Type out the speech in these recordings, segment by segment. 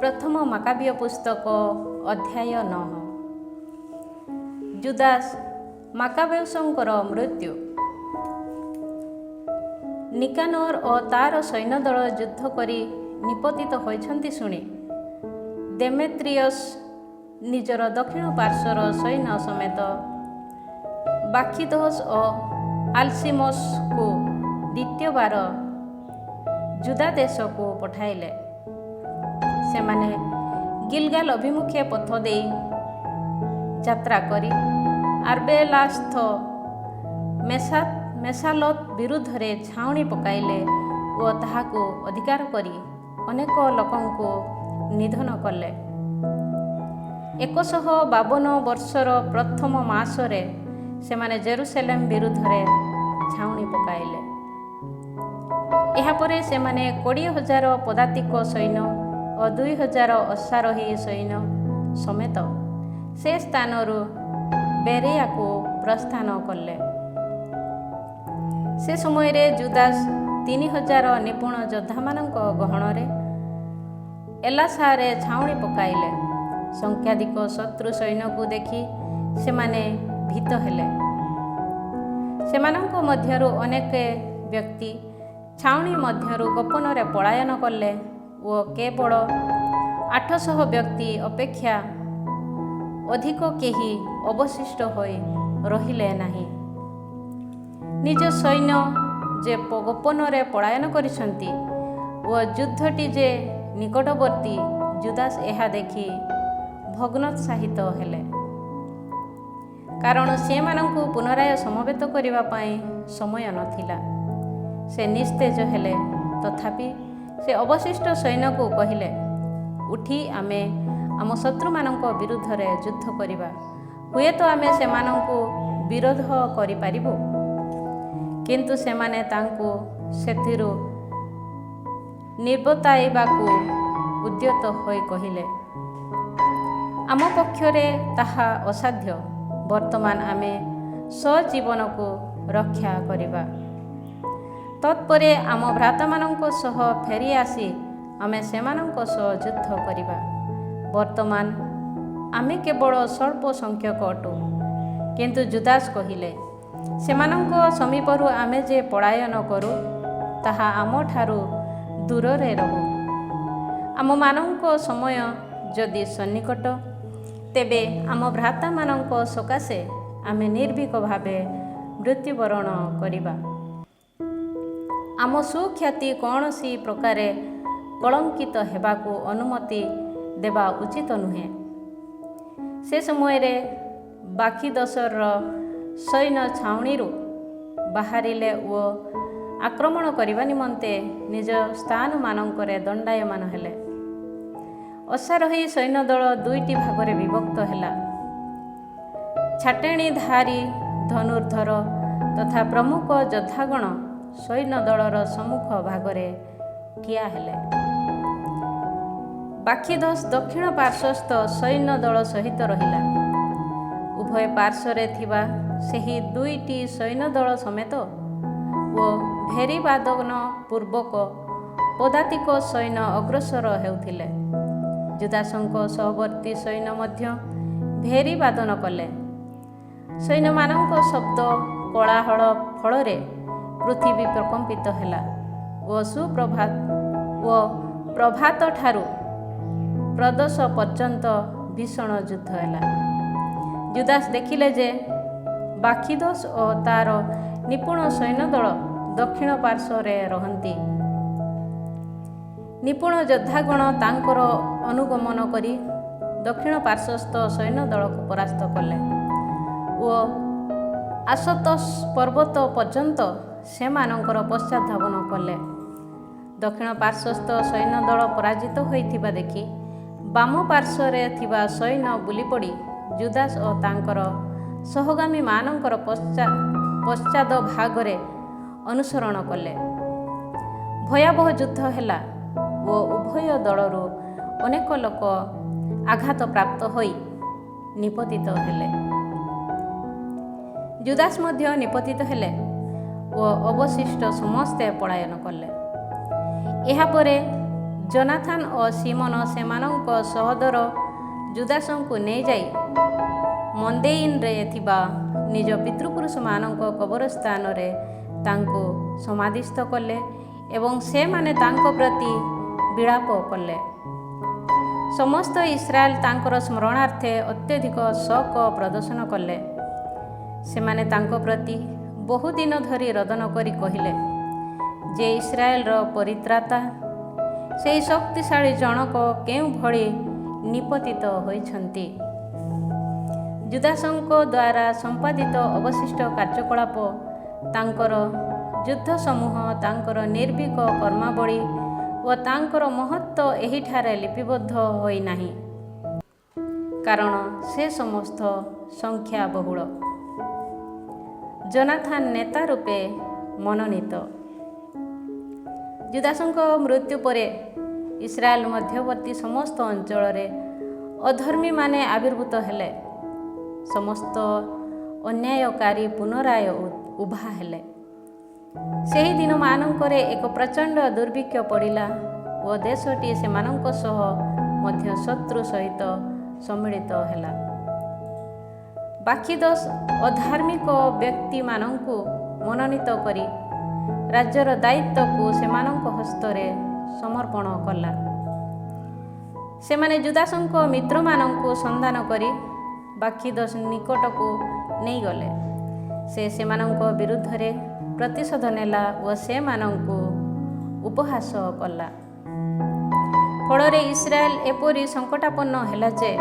ପ୍ରଥମ ମାକାବୀୟ ପୁସ୍ତକ ଅଧ୍ୟାୟ 9। ଜୁଦାସ ମାକାବେଉସଙ୍କର ମୃତ୍ୟୁ। ନିକାନର ଓ ତାର ସୈନ୍ୟଦଳ ଯୁଦ୍ଧ କରି ନିପତିତ ହୋଇଛନ୍ତି ଶୁଣି ଦେମେତ୍ରିୟସ୍ ନିଜର ଦକ୍ଷିଣ ପାର୍ଶ୍ୱର ସୈନ୍ୟ ସମେତ ବାଖିଦୋସ ଓ ଆଲସିମୋସକୁ ଦ୍ୱିତୀୟବାର ଜୁଦା ଦେଶକୁ ପଠାଇଲେ। ସେମାନେ ଗିଲଗାଲ ଅଭିମୁଖେ ପଥ ଦେଇ ଯାତ୍ରା କରି ଆର୍ବେଲାସ୍ଥ ମେସାଲତ ବିରୁଦ୍ଧରେ ଛାଉଣି ପକାଇଲେ ଓ ତାହାକୁ ଅଧିକାର କରି ଅନେକ ଲୋକଙ୍କୁ ନିଧନ କଲେ। 152 ବର୍ଷର ପ୍ରଥମ ମାସରେ ସେମାନେ ଜେରୁସାଲେମ ବିରୁଦ୍ଧରେ ଛାଉଣି ପକାଇଲେ। ଏହାପରେ ସେମାନେ 20,000 ପଦାତିକ ସୈନ୍ୟ ଓ 2,000 ଅଶ୍ୱାରୋହୀ ସୈନ୍ୟ ସମେତ ସେ ସ୍ଥାନରୁ ବେରେୟାକୁ ପ୍ରସ୍ଥାନ କଲେ। ସେ ସମୟରେ ଜୁଦାସ 3,000 ନିପୁଣ ଯୋଦ୍ଧାମାନଙ୍କ ଗହଣରେ ଏଲାସାରେ ଛାଉଣି ପକାଇଲେ। ସଂଖ୍ୟାଧିକ ଶତ୍ରୁ ସୈନ୍ୟକୁ ଦେଖି ସେମାନେ ଭୀତ ହେଲେ। ସେମାନଙ୍କ ମଧ୍ୟରୁ ଅନେକ ବ୍ୟକ୍ତି ଛାଉଣି ମଧ୍ୟରୁ ଗୋପନରେ ପଳାୟନ କଲେ ଓ କେବଳ 800 ବ୍ୟକ୍ତି ଅପେକ୍ଷା ଅଧିକ କେହି ଅବଶିଷ୍ଟ ହୋଇ ରହିଲେ ନାହିଁ। ନିଜ ସୈନ୍ୟ ଯେ ଗୋପନରେ ପଳାୟନ କରିଛନ୍ତି ଓ ଯୁଦ୍ଧଟି ଯେ ନିକଟବର୍ତ୍ତୀ, ଜୁଦାସ ଏହା ଦେଖି ଭଗ୍ନୋତ୍ସାହିତ ହେଲେ, କାରଣ ସେମାନଙ୍କୁ ପୁନରାୟ ସମବେତ କରିବା ପାଇଁ ସମୟ ନଥିଲା। ସେ ନିସ୍ତେଜ ହେଲେ। ତଥାପି ସେ ଅବଶିଷ୍ଟ ସୈନ୍ୟକୁ କହିଲେ, ଉଠି ଆମେ ଆମ ଶତ୍ରୁମାନଙ୍କ ବିରୁଦ୍ଧରେ ଯୁଦ୍ଧ କରିବା। ହୁଏତ ଆମେ ସେମାନଙ୍କୁ ବିରୋଧ କରିପାରିବୁ। କିନ୍ତୁ ସେମାନେ ତାଙ୍କୁ ସେଥିରୁ ନିବର୍ତ୍ତାଇବାକୁ ଉଦ୍ୟତ ହୋଇ କହିଲେ, ଆମ ପକ୍ଷରେ ତାହା ଅସାଧ୍ୟ। ବର୍ତ୍ତମାନ ଆମେ ସ୍ୱଜୀବନକୁ ରକ୍ଷା କରିବା। ତତ୍ପରେ ଆମ ଭ୍ରାତାମାନଙ୍କ ସହ ଫେରି ଆସି ଆମେ ସେମାନଙ୍କ ସହ ଯୁଦ୍ଧ କରିବା। ବର୍ତ୍ତମାନ ଆମେ କେବଳ ସ୍ୱଳ୍ପ ସଂଖ୍ୟକ ଅଟୁ। କିନ୍ତୁ ଜୁଦାସ କହିଲେ, ସେମାନଙ୍କ ସମୀପରୁ ଆମେ ଯେ ପଳାୟନ କରୁ, ତାହା ଆମଠାରୁ ଦୂରରେ ରହୁ। ଆମମାନଙ୍କ ସମୟ ଯଦି ସନ୍ନିକଟ, ତେବେ ଆମ ଭ୍ରାତାମାନଙ୍କ ସକାଶେ ଆମେ ନିର୍ଭୀକ ଭାବେ ମୃତ୍ୟୁବରଣ କରିବା। ଆମ ସୁଖ୍ୟାତି କୌଣସି ପ୍ରକାରେ କଳଙ୍କିତ ହେବାକୁ ଅନୁମତି ଦେବା ଉଚିତ ନୁହେଁ। ସେ ସମୟରେ ବାଖିଦୋସର ସୈନ୍ୟ ଛାଉଣିରୁ ବାହାରିଲେ ଓ ଆକ୍ରମଣ କରିବା ନିମନ୍ତେ ନିଜ ସ୍ଥାନମାନଙ୍କରେ ଦଣ୍ଡାୟମାନ ହେଲେ। ଅଶ୍ୱାରୋହୀ ସୈନ୍ୟଦଳ 2ଟି ଭାଗରେ ବିଭକ୍ତ ହେଲା। ଛାଟେଣିଧାରୀ ଧନୁର୍ଦ୍ଧର ତଥା ପ୍ରମୁଖ ଯୋଦ୍ଧାଗଣ ସୈନ୍ୟଦଳର ସମ୍ମୁଖ ଭାଗରେ ଠିଆ ହେଲେ। ବାଖିଦୋସ ଦକ୍ଷିଣ ପାର୍ଶ୍ୱସ୍ଥ ସୈନ୍ୟଦଳ ସହିତ ରହିଲା। ଉଭୟ ପାର୍ଶ୍ୱରେ ଥିବା ସେହି 2ଟି ସୈନ୍ୟଦଳ ସମେତ ଓ ଭେରୀବାଦନ ପୂର୍ବକ ପଦାତିକ ସୈନ୍ୟ ଅଗ୍ରସର ହେଉଥିଲେ। ଜୁଦାସଙ୍କ ସହବର୍ତ୍ତୀ ସୈନ୍ୟ ମଧ୍ୟ ଭେରୀବାଦନ କଲେ। ସୈନ୍ୟମାନଙ୍କ ଶବ୍ଦ କୋଳାହଳ ଫଳରେ ପୃଥିବୀ ପ୍ରକମ୍ପିତ ହେଲା ଓ ପ୍ରଭାତଠାରୁ ପ୍ରଦୋଷ ପର୍ଯ୍ୟନ୍ତ ଭୀଷଣ ଯୁଦ୍ଧ ହେଲା। ଜୁଦାସ ଦେଖିଲେ ଯେ ବାଖିଦୋସ ଓ ତାର ନିପୁଣ ସୈନ୍ୟଦଳ ଦକ୍ଷିଣ ପାର୍ଶ୍ୱରେ ରହନ୍ତି। ନିପୁଣ ଯୋଦ୍ଧାଗଣ ତାଙ୍କର ଅନୁଗମନ କରି ଦକ୍ଷିଣ ପାର୍ଶ୍ୱସ୍ଥ ସୈନ୍ୟଦଳକୁ ପରାସ୍ତ କଲେ ଓ ଆଶୋତୋସ ପର୍ବତ ପର୍ଯ୍ୟନ୍ତ ସେମାନଙ୍କର ପଶ୍ଚାତଧାବନ କଲେ। ଦକ୍ଷିଣ ପାର୍ଶ୍ୱସ୍ଥ ସୈନ୍ୟଦଳ ପରାଜିତ ହୋଇଥିବା ଦେଖି ବାମ ପାର୍ଶ୍ୱରେ ଥିବା ସୈନ୍ୟ ବୁଲିପଡ଼ି ଜୁଦାସ ଓ ତାଙ୍କର ସହଗାମୀମାନଙ୍କର ପଶ୍ଚାତ ଭାଗରେ ଅନୁସରଣ କଲେ। ଭୟାବହ ଯୁଦ୍ଧ ହେଲା ଓ ଉଭୟ ଦଳରୁ ଅନେକ ଲୋକ ଆଘାତପ୍ରାପ୍ତ ହୋଇ ନିପତିତ ହେଲେ। ଜୁଦାସ ମଧ୍ୟ ନିପତିତ ହେଲେ ଓ ଅବଶିଷ୍ଟ ସମସ୍ତେ ପଳାୟନ କଲେ। ଏହାପରେ ଜୋନାଥନ ଓ ସିମୋନ ସେମାନଙ୍କ ସହୋଦର ଜୁଦାସଙ୍କୁ ନେଇଯାଇ ମନ୍ଦେଇନରେ ଥିବା ନିଜ ପିତୃପୁରୁଷମାନଙ୍କ କବରସ୍ଥାନରେ ତାଙ୍କୁ ସମାଧିସ୍ଥ କଲେ ଏବଂ ସେମାନେ ତାଙ୍କ ପ୍ରତି ବିଳାପ କଲେ। ସମସ୍ତ ଇସ୍ରାଏଲ ତାଙ୍କର ସ୍ମରଣାର୍ଥେ ଅତ୍ୟଧିକ ଶୋକ ପ୍ରଦର୍ଶନ କଲେ। ସେମାନେ ତାଙ୍କ ପ୍ରତି ବହୁଦିନ ଧରି ରୋଦନ କରି କହିଲେ ଯେ ଇସ୍ରାଏଲର ପରିତ୍ରାତା ସେହି ଶକ୍ତିଶାଳୀ ଜଣକ କେଉଁଭଳି ନିପତିତ ହୋଇଛନ୍ତି। ଜୁଦାସଙ୍କ ଦ୍ୱାରା ସମ୍ପାଦିତ ଅବଶିଷ୍ଟ କାର୍ଯ୍ୟକଳାପ, ତାଙ୍କର ଯୁଦ୍ଧ ସମୂହ, ତାଙ୍କର ନିର୍ଭୀକ କର୍ମାବଳୀ ଓ ତାଙ୍କର ମହତ୍ତ୍ୱ ଏହିଠାରେ ଲିପିବଦ୍ଧ ହୋଇନାହିଁ, କାରଣ ସେ ସମସ୍ତ ସଂଖ୍ୟାବହୁଳ। ଜୋନାଥନ ନେତା ରୂପେ ମନୋନୀତ। ଜୁଦାସଙ୍କ ମୃତ୍ୟୁ ପରେ ଇସ୍ରାଏଲ ମଧ୍ୟବର୍ତ୍ତୀ ସମସ୍ତ ଅଞ୍ଚଳରେ ଅଧର୍ମୀମାନେ ଆବିର୍ଭୂତ ହେଲେ। ସମସ୍ତ ଅନ୍ୟାୟକାରୀ ପୁନରାୟ ଉଭା ହେଲେ। ସେହି ଦିନମାନଙ୍କରେ ଏକ ପ୍ରଚଣ୍ଡ ଦୁର୍ଭିକ୍ଷ ପଡ଼ିଲା ଓ ଦେଶଟି ସେମାନଙ୍କ ସହ ମଧ୍ୟ ଶତ୍ରୁ ସହିତ ସମ୍ମିଳିତ ହେଲା। ବାକିଦଶ ଅଧାର୍ମିକ ବ୍ୟକ୍ତିମାନଙ୍କୁ ମନୋନୀତ କରି ରାଜ୍ୟର ଦାୟିତ୍ୱକୁ ସେମାନଙ୍କ ହସ୍ତରେ ସମର୍ପଣ କଲା। ସେମାନେ ଜୁଦାସଙ୍କ ମିତ୍ରମାନଙ୍କୁ ସନ୍ଧାନ କରି ବାକିଦଶ ନିକଟକୁ ନେଇଗଲେ। ସେ ସେମାନଙ୍କ ବିରୁଦ୍ଧରେ ପ୍ରତିଶୋଧ ନେଲା ଓ ସେମାନଙ୍କୁ ଉପହାସ କଲା। ଫଳରେ ଇସ୍ରାଏଲ ଏପରି ସଙ୍କଟାପନ୍ନ ହେଲା ଯେ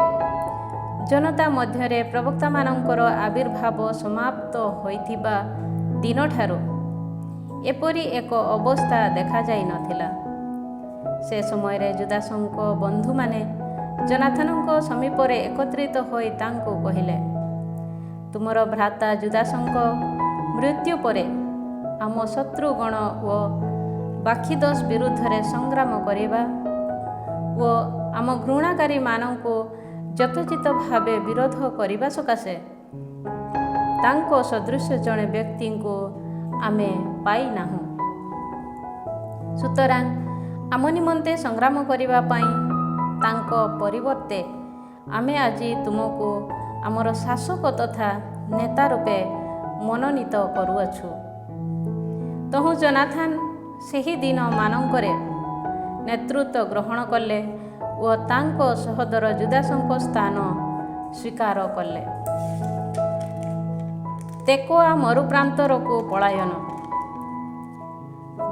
ଜନତା ମଧ୍ୟରେ ପ୍ରବକ୍ତାମାନଙ୍କର ଆବିର୍ଭାବ ସମାପ୍ତ ହୋଇଥିବା ଦିନଠାରୁ ଏପରି ଏକ ଅବସ୍ଥା ଦେଖାଯାଇନଥିଲା। ସେ ସମୟରେ ଜୁଦାସଙ୍କ ବନ୍ଧୁମାନେ ଜୋନାଥନଙ୍କ ସମୀପରେ ଏକତ୍ରିତ ହୋଇ ତାଙ୍କୁ କହିଲେ, ତୁମର ଭ୍ରାତା ଜୁଦାସଙ୍କ ମୃତ୍ୟୁ ପରେ ଆମ ଶତ୍ରୁଗଣ ଓ ବାକିଦଶ ବିରୁଦ୍ଧରେ ସଂଗ୍ରାମ କରିବା ଓ ଆମ ଘୃଣାକାରୀମାନଙ୍କୁ ଯଥୋଚିତ ଭାବେ ବିରୋଧ କରିବା ସକାଶେ ତାଙ୍କ ସଦୃଶ ଜଣେ ବ୍ୟକ୍ତିଙ୍କୁ ଆମେ ପାଇନାହୁଁ। ସୁତରାଂ ଆମ ନିମନ୍ତେ ସଂଗ୍ରାମ କରିବା ପାଇଁ ତାଙ୍କ ପରିବର୍ତ୍ତେ ଆମେ ଆଜି ତୁମକୁ ଆମର ଶାସକ ତଥା ନେତା ରୂପେ ମନୋନୀତ କରୁଅଛୁ। ତହୁଁ ଜୋନାଥନ ସେହି ଦିନମାନଙ୍କରେ ନେତୃତ୍ୱ ଗ୍ରହଣ କଲେ ଓ ତାଙ୍କ ସହୋଦର ଜୁଦାସଙ୍କ ସ୍ଥାନ ସ୍ୱୀକାର କଲେ। ତେକୋଆ ମରୁପ୍ରାନ୍ତରକୁ ପଳାୟନ।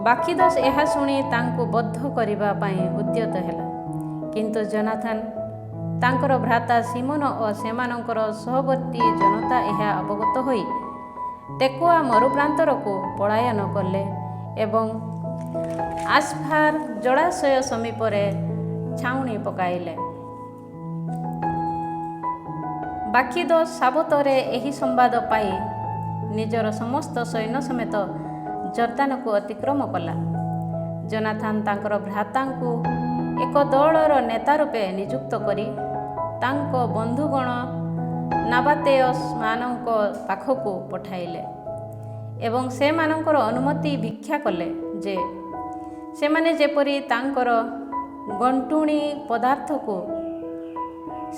ବାକିଦଶ ଏହା ଶୁଣି ତାଙ୍କୁ ବଦ୍ଧ କରିବା ପାଇଁ ଉଦ୍ୟତ ହେଲା। କିନ୍ତୁ ଜୋନାଥନ, ତାଙ୍କର ଭ୍ରାତା ସିମୋନ ଓ ସେମାନଙ୍କର ସହବର୍ତ୍ତୀ ଜନତା ଏହା ଅବଗତ ହୋଇ ତେକୋଆ ମରୁପ୍ରାନ୍ତରକୁ ପଳାୟନ କଲେ ଏବଂ ଆସ୍ଫାର ଜଳାଶୟ ସମୀପରେ ଛାଉଣି ପକାଇଲେ। ବାକିଦଶ ସାବତରେ ଏହି ସମ୍ବାଦ ପାଇ ନିଜର ସମସ୍ତ ସୈନ୍ୟ ସମେତ ଜର୍ଦାନକୁ ଅତିକ୍ରମ କଲା। ଜୋନାଥନ ତାଙ୍କର ଭ୍ରାତାଙ୍କୁ ଏକ ଦଳର ନେତା ରୂପେ ନିଯୁକ୍ତ କରି ତାଙ୍କ ବନ୍ଧୁଗଣ ନାବାତେୟମାନଙ୍କ ପାଖକୁ ପଠାଇଲେ ଏବଂ ସେମାନଙ୍କର ଅନୁମତି ଭିକ୍ଷା କଲେ ଯେ ସେମାନେ ଯେପରି ତାଙ୍କର ଗଣ୍ଟୁଣି ପଦାର୍ଥକୁ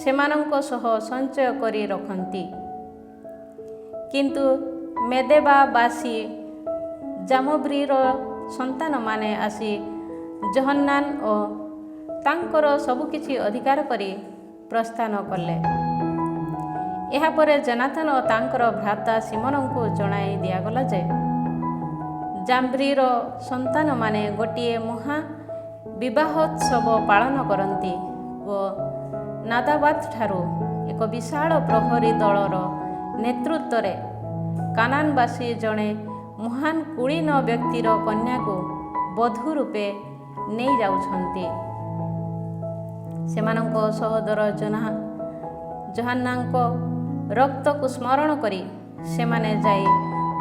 ସେମାନଙ୍କ ସହ ସଞ୍ଚୟ କରି ରଖନ୍ତି। କିନ୍ତୁ ମେଦେବାବାସୀ ଜାମବ୍ରିର ସନ୍ତାନମାନେ ଆସି ଯୋହାନାନ ଓ ତାଙ୍କର ସବୁକିଛି ଅଧିକାର କରି ପ୍ରସ୍ଥାନ କଲେ। ଏହାପରେ ଜୋନାଥନ ଓ ତାଙ୍କର ଭ୍ରାତା ସିମୋନଙ୍କୁ ଜଣାଇ ଦିଆଗଲା ଯେ ଜାମ୍ବ୍ରିର ସନ୍ତାନମାନେ ଗୋଟିଏ ମହା ବିବାହୋତ୍ସବ ପାଳନ କରନ୍ତି ଓ ନାଦାବାଦଠାରୁ ଏକ ବିଶାଳ ପ୍ରହରୀ ଦଳର ନେତୃତ୍ୱରେ କାନାନବାସୀ ଜଣେ ମହାନ କୁଳୀନ ବ୍ୟକ୍ତିର କନ୍ୟାକୁ ବଧୂ ରୂପେ ନେଇଯାଉଛନ୍ତି। ସେମାନଙ୍କ ସହୋଦର ଯୋହାନାନଙ୍କ ରକ୍ତକୁ ସ୍ମରଣ କରି ସେମାନେ ଯାଇ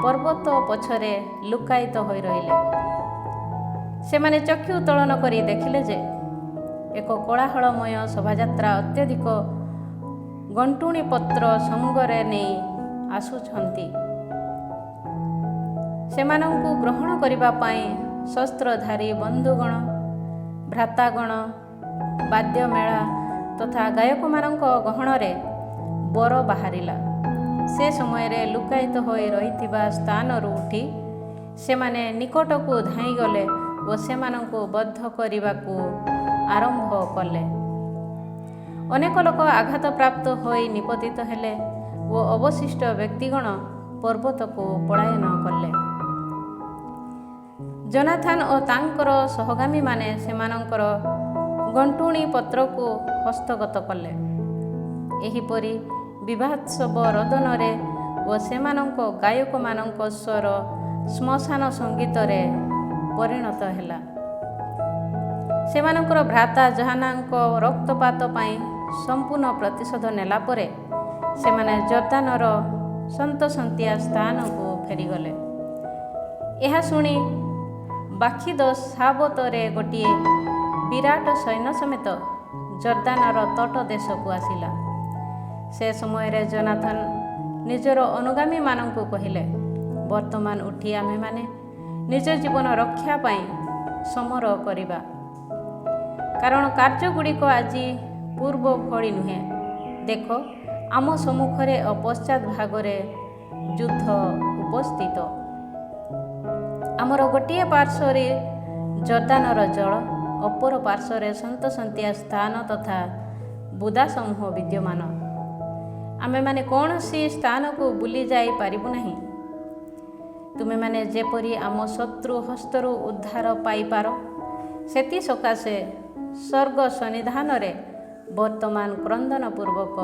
ପର୍ବତ ପଛରେ ଲୁକାୟିତ ହୋଇ ରହିଲେ। ସେମାନେ ଚକ୍ଷୁ ଉତ୍ତୋଳନ କରି ଦେଖିଲେ ଯେ ଏକ କୋଳାହଳମୟ ଶୋଭାଯାତ୍ରା ଅତ୍ୟଧିକ ଗଣ୍ଟୁଣି ପତ୍ର ସଙ୍ଗରେ ନେଇ ଆସୁଛନ୍ତି। ସେମାନଙ୍କୁ ଗ୍ରହଣ କରିବା ପାଇଁ ଶସ୍ତ୍ରଧାରୀ ବନ୍ଧୁଗଣ ଭ୍ରାତାଗଣ, ବାଦ୍ୟମେଳା ତଥା ଗାୟକମାନଙ୍କ ଗହଣରେ ବର ବାହାରିଲା। ସେ ସମୟରେ ଲୁକାୟିତ ହୋଇ ରହିଥିବା ସ୍ଥାନରୁ ଉଠି ସେମାନେ ନିକଟକୁ ଧାଇଁଗଲେ ଓ ସେମାନଙ୍କୁ ବଦ୍ଧ କରିବାକୁ ଆରମ୍ଭ କଲେ। ଅନେକ ଲୋକ ଆଘାତପ୍ରାପ୍ତ ହୋଇ ନିପତିତ ହେଲେ ଓ ଅବଶିଷ୍ଟ ବ୍ୟକ୍ତିଗଣ ପର୍ବତକୁ ପଳାୟନ କଲେ। ଜୋନାଥନ ଓ ତାଙ୍କର ସହଗାମୀମାନେ ସେମାନଙ୍କର ଗଣ୍ଠୁଣି ପତ୍ରକୁ ହସ୍ତଗତ କଲେ। ଏହିପରି ବିଭତ୍ସବ ରୋଦନରେ ଓ ସେମାନଙ୍କ ଗାୟକମାନଙ୍କ ସ୍ୱର ଶ୍ମଶାନ ସଙ୍ଗୀତରେ ପରିଣତ ହେଲା। ସେମାନଙ୍କର ଭ୍ରାତା ଯୋହାନଙ୍କ ରକ୍ତପାତ ପାଇଁ ସମ୍ପୂର୍ଣ୍ଣ ପ୍ରତିଶୋଧ ନେଲା ପରେ ସେମାନେ ଜର୍ଦାନର ସନ୍ତସନ୍ତିଆ ସ୍ଥାନକୁ ଫେରିଗଲେ। ଏହା ଶୁଣି ବାଖିଦୋସ ସାବତରେ ଗୋଟିଏ ବିରାଟ ସୈନ୍ୟ ସମେତ ଜର୍ଦାନର ତଟ ଦେଶକୁ ଆସିଲା। ସେ ସମୟରେ ଜୋନାଥନ ନିଜର ଅନୁଗାମୀମାନଙ୍କୁ କହିଲେ, ବର୍ତ୍ତମାନ ଉଠି ଆମେମାନେ ନିଜ ଜୀବନ ରକ୍ଷା ପାଇଁ ସମର କରିବା, କାରଣ କାର୍ଯ୍ୟଗୁଡ଼ିକ ଆଜି ପୂର୍ବ ଭଳି ନୁହେଁ। ଦେଖ, ଆମ ସମ୍ମୁଖରେ ଓ ପଶ୍ଚାତ ଭାଗରେ ଯୁଦ୍ଧ ଉପସ୍ଥିତ। ଆମର ଗୋଟିଏ ପାର୍ଶ୍ୱରେ ଜର୍ଦାନର ଜଳ, ଅପର ପାର୍ଶ୍ୱରେ ସନ୍ତସନ୍ତିଆ ସ୍ଥାନ ତଥା ବୁଦା ସମୂହ ବିଦ୍ୟମାନ। ଆମେମାନେ କୌଣସି ସ୍ଥାନକୁ ବୁଲି ଯାଇପାରିବୁ ନାହିଁ। ତୁମେମାନେ ଯେପରି ଆମ ଶତ୍ରୁ ହସ୍ତରୁ ଉଦ୍ଧାର ପାଇପାର, ସେଥିସକାଶେ ସ୍ୱର୍ଗ ସନ୍ନିଧାନରେ ବର୍ତ୍ତମାନ କ୍ରନ୍ଦନପୂର୍ବକ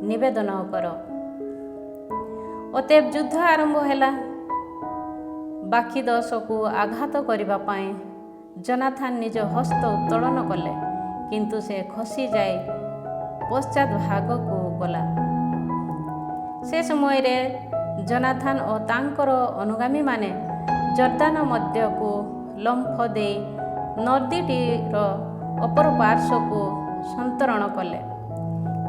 ନିବେଦନ କର। ଅତଏବ ଯୁଦ୍ଧ ଆରମ୍ଭ ହେଲା। ବାଖିଦୋସକୁ ଆଘାତ କରିବା ପାଇଁ ଜୋନାଥନ ନିଜ ହସ୍ତ ଉତ୍ତୋଳନ କଲେ, କିନ୍ତୁ ସେ ଖସିଯାଇ ପଶ୍ଚାତ ଭାଗକୁ ଗଲା। ସେ ସମୟରେ ଜୋନାଥନ ଓ ତାଙ୍କର ଅନୁଗାମୀମାନେ ଜର୍ଦାନ ମଧ୍ୟକୁ ଲମ୍ଫ ଦେଇ ନଦୀଟିର ଅପର ପାର୍ଶ୍ୱକୁ ସନ୍ତରଣ କଲେ,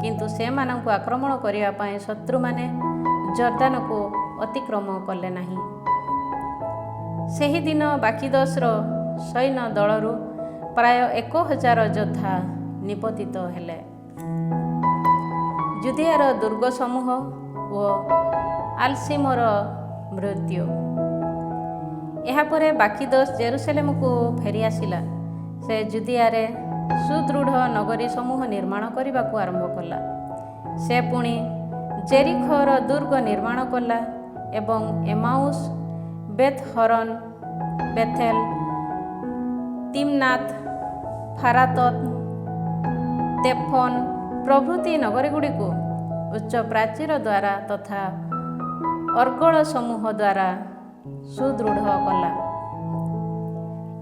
କିନ୍ତୁ ସେମାନଙ୍କୁ ଆକ୍ରମଣ କରିବା ପାଇଁ ଶତ୍ରୁମାନେ ଜର୍ଦାନକୁ ଅତିକ୍ରମ କଲେ ନାହିଁ। ସେହିଦିନ ବାଖିଦୋସର ସୈନ୍ୟ ଦଳରୁ ପ୍ରାୟ 1000 ଯୋଦ୍ଧା ନିପତିତ ହେଲେ। ଜୁଦିଆର ଦୁର୍ଗ ସମୂହ ଓ ଆଲସିମର ମୃତ୍ୟୁ। ଏହାପରେ ବାଖିଦୋସ ଜେରୁସେଲେମକୁ ଫେରିଆସିଲା। ସେ ଜୁଦିଆରେ ସୁଦୃଢ଼ ନଗରୀ ସମୂହ ନିର୍ମାଣ କରିବାକୁ ଆରମ୍ଭ କଲା। ସେ ପୁଣି ଜେରିଖୋର ଦୁର୍ଗ ନିର୍ମାଣ କଲା ଏବଂ ଏମାଉସ, ବେଥହରନ, ବେଥେଲ, ତିମ୍ନାଥ, ଫାରାତତ, ତେଫନ ପ୍ରଭୃତି ନଗରୀଗୁଡ଼ିକୁ ଉଚ୍ଚ ପ୍ରାଚୀର ଦ୍ୱାରା ତଥା ଅର୍ଗଳ ସମୂହ ଦ୍ୱାରା ସୁଦୃଢ଼ କଲା।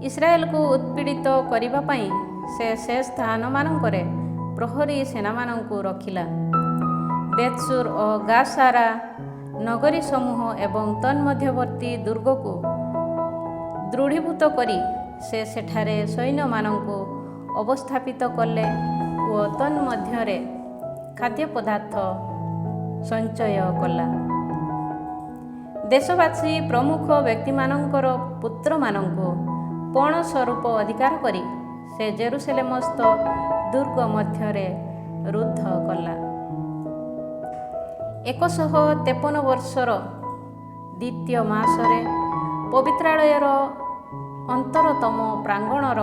ଇସ୍ରାଏଲକୁ ଉତ୍ପୀଡ଼ିତ କରିବା ପାଇଁ ସେ ସ୍ଥାନମାନଙ୍କରେ ପ୍ରହରୀ ସେନାମାନଙ୍କୁ ରଖିଲା। ବେତସୁର ଓ ଗାସାରା ନଗରୀ ସମୂହ ଏବଂ ତନ୍ମଧ୍ୟବର୍ତ୍ତୀ ଦୁର୍ଗକୁ ଦୃଢ଼ୀଭୂତ କରି ସେ ସେଠାରେ ସୈନ୍ୟମାନଙ୍କୁ ଅବସ୍ଥାପିତ କଲେ ଓ ତନ୍ମଧ୍ୟରେ ଖାଦ୍ୟପଦାର୍ଥ ସଞ୍ଚୟ କଲା। ଦେଶବାସୀ ପ୍ରମୁଖ ବ୍ୟକ୍ତିମାନଙ୍କର ପୁତ୍ରମାନଙ୍କୁ ପଣ ସ୍ୱରୂପ ଅଧିକାର କରି ସେ ଜେରୁସେଲେମସ୍ଥ ଦୁର୍ଗ ମଧ୍ୟରେ ରୁଦ୍ଧ କଲା। 153 ବର୍ଷର ଦ୍ୱିତୀୟ ମାସରେ ପବିତ୍ରାଳୟର ଅନ୍ତରତମ ପ୍ରାଙ୍ଗଣର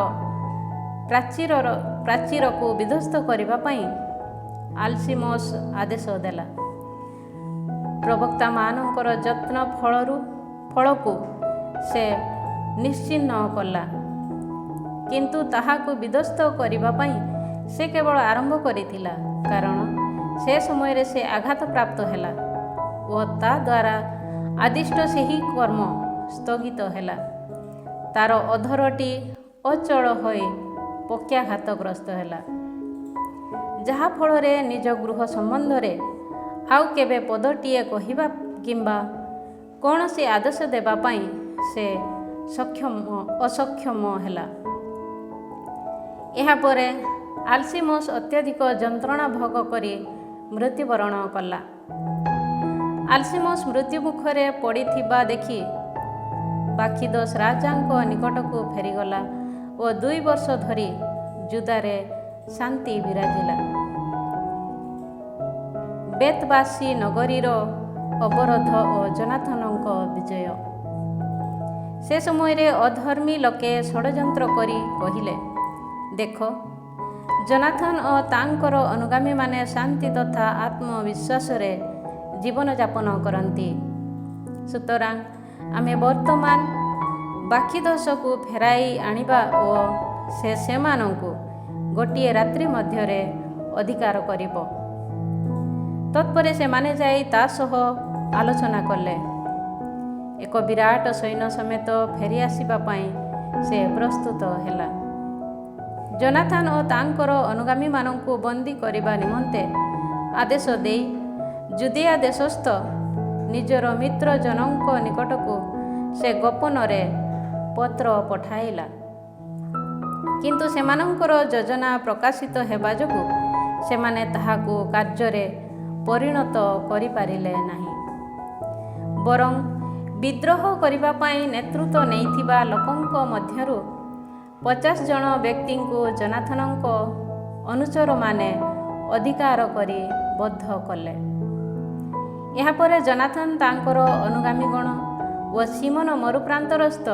ପ୍ରାଚୀରକୁ ବିଧ୍ୱସ୍ତ କରିବା ପାଇଁ ଆଲସିମୋସ ଆଦେଶ ଦେଲା। ପ୍ରବକ୍ତାମାନଙ୍କର ଯତ୍ନ ଫଳକୁ ସେ ନିଶ୍ଚିହ୍ନ କଲା, କିନ୍ତୁ ତାହାକୁ ବିଧ୍ୱସ୍ତ କରିବା ପାଇଁ ସେ କେବଳ ଆରମ୍ଭ କରିଥିଲା, କାରଣ ସେ ସମୟରେ ସେ ଆଘାତପ୍ରାପ୍ତ ହେଲା ଓ ତା ଦ୍ୱାରା ଆଦିଷ୍ଟ ସେହି କର୍ମ ସ୍ଥଗିତ ହେଲା। ତାର ଅଧରଟି ଅଚଳ ହୋଇ ପକ୍ଷାଘାତଗ୍ରସ୍ତ ହେଲା, ଯାହାଫଳରେ ନିଜ ଗୃହ ସମ୍ବନ୍ଧରେ ଆଉ କେବେ ପଦଟିଏ କହିବା କିମ୍ବା କୌଣସି ଆଦେଶ ଦେବା ପାଇଁ ସେ ଅସକ୍ଷମ ହେଲା। ଏହାପରେ ଆଲସିମୋସ ଅତ୍ୟଧିକ ଯନ୍ତ୍ରଣା ଭୋଗ କରି ମୃତ୍ୟୁବରଣ କଲା। ଆଲସିମୋସ ମୃତ୍ୟୁମୁଖରେ ପଡ଼ିଥିବା ଦେଖି ବାଖିଦୋସ ରାଜାଙ୍କ ନିକଟକୁ ଫେରିଗଲା ଓ 2 ବର୍ଷ ଧରି ଯୁଦାରେ ଶାନ୍ତି ବିରାଜିଲା। ବେତବାସୀ ନଗରୀର ଅବରୋଧ ଓ ଜନାଥନଙ୍କ ବିଜୟ। ସେ ସମୟରେ ଅଧର୍ମୀ ଲୋକେ ଷଡ଼ଯନ୍ତ୍ର କରି କହିଲେ, ଦେଖ, ଜନାଥନ ଓ ତାଙ୍କର ଅନୁଗାମୀମାନେ ଶାନ୍ତି ତଥା ଆତ୍ମବିଶ୍ୱାସରେ ଜୀବନଯାପନ କରନ୍ତି। ସୁତରାଂ ଆମେ ବର୍ତ୍ତମାନ ବାକିଦୋଷକୁ ଫେରାଇ ଆଣିବା ଓ ସେ ସେମାନଙ୍କୁ ଗୋଟିଏ ରାତ୍ରି ମଧ୍ୟରେ ଅଧିକାର କରିବ। ତତ୍ପରେ ସେମାନେ ଯାଇ ତା ସହ ଆଲୋଚନା କଲେ। ଏକ ବିରାଟ ସୈନ୍ୟ ସମେତ ଫେରିଆସିବା ପାଇଁ ସେ ପ୍ରସ୍ତୁତ ହେଲା। ଜନାଥନ ଓ ତାଙ୍କର ଅନୁଗାମୀମାନଙ୍କୁ ବନ୍ଦୀ କରିବା ନିମନ୍ତେ ଆଦେଶ ଦେଇ ଜୁଦିଆ ଦେଶସ୍ଥ ନିଜର ମିତ୍ର ଜନଙ୍କ ନିକଟକୁ ସେ ଗୋପନରେ ପତ୍ର ପଠାଇଲା। କିନ୍ତୁ ସେମାନଙ୍କର ଯୋଜନା ପ୍ରକାଶିତ ହେବା ଯୋଗୁଁ ସେମାନେ ତାହାକୁ କାର୍ଯ୍ୟରେ ପରିଣତ କରିପାରିଲେ ନାହିଁ। ବରଂ ବିଦ୍ରୋହ କରିବା ପାଇଁ ନେତୃତ୍ୱ ନେଇଥିବା ଲୋକଙ୍କ ମଧ୍ୟରୁ 50 ଜଣ ବ୍ୟକ୍ତିଙ୍କୁ ଜନାଥନଙ୍କ ଅନୁଚରମାନେ ଅଧିକାର କରି ବଦ୍ଧ କଲେ। ଏହାପରେ ଜନାଥନ ତାଙ୍କର ଅନୁଗାମୀଗଣ ଓ ସିମୋନ ମରୁପ୍ରାନ୍ତରସ୍ଥ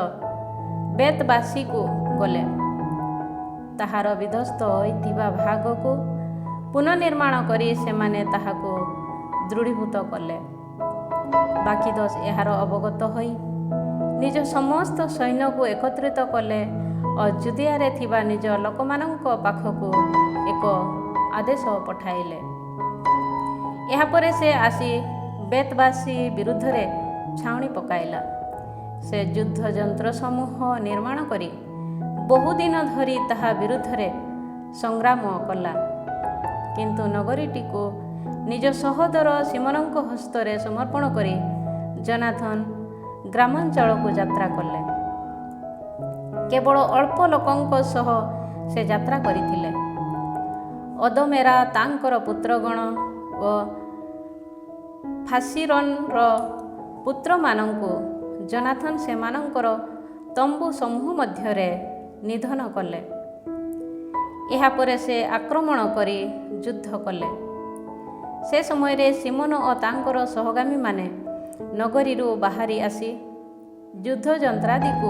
ବେତବାସୀକୁ ଗଲେ। ତାହାର ବିଧ୍ୱସ୍ତ ହୋଇଥିବା ଭାଗକୁ ପୁନଃନିର୍ମାଣ କରି ସେମାନେ ତାହାକୁ ଦୃଢ଼ୀଭୂତ କଲେ। ବାକିଦୋଷ ଏହାର ଅବଗତ ହୋଇ ନିଜ ସମସ୍ତ ସୈନ୍ୟକୁ ଏକତ୍ରିତ କଲେ ଓ ଜୁଦିଆରେ ଥିବା ନିଜ ଲୋକମାନଙ୍କ ପାଖକୁ ଏକ ଆଦେଶ ପଠାଇଲେ। ଏହାପରେ ସେ ଆସି ବେତବାସୀ ବିରୁଦ୍ଧରେ ଛାଉଣି ପକାଇଲା। ସେ ଯୁଦ୍ଧ ଯନ୍ତ୍ର ସମୂହ ନିର୍ମାଣ କରି ବହୁଦିନ ଧରି ତାହା ବିରୁଦ୍ଧରେ ସଂଗ୍ରାମ କଲା। କିନ୍ତୁ ନଗରୀଟିକୁ ନିଜ ସହୋଦର ସିମୋନଙ୍କ ହସ୍ତରେ ସମର୍ପଣ କରି ଜନାଥନ ଗ୍ରାମାଞ୍ଚଳକୁ ଯାତ୍ରା କଲେ। କେବଳ ଅଳ୍ପ ଲୋକଙ୍କ ସହ ସେ ଯାତ୍ରା କରିଥିଲେ। ଅଦମେରା ତାଙ୍କର ପୁତ୍ରଗଣ ଓ ଫାସିରନର ପୁତ୍ରମାନଙ୍କୁ ଜନାଥନ ସେମାନଙ୍କର ତମ୍ବୁ ସମୂହ ମଧ୍ୟରେ ନିଧନ କଲେ। ଏହାପରେ ସେ ଆକ୍ରମଣ କରି ଯୁଦ୍ଧ କଲେ। ସେ ସମୟରେ ସିମୋନ ଓ ତାଙ୍କର ସହଗାମୀମାନେ ନଗରୀରୁ ବାହାରି ଆସି ଯୁଦ୍ଧ ଯନ୍ତ୍ରାଦିକୁ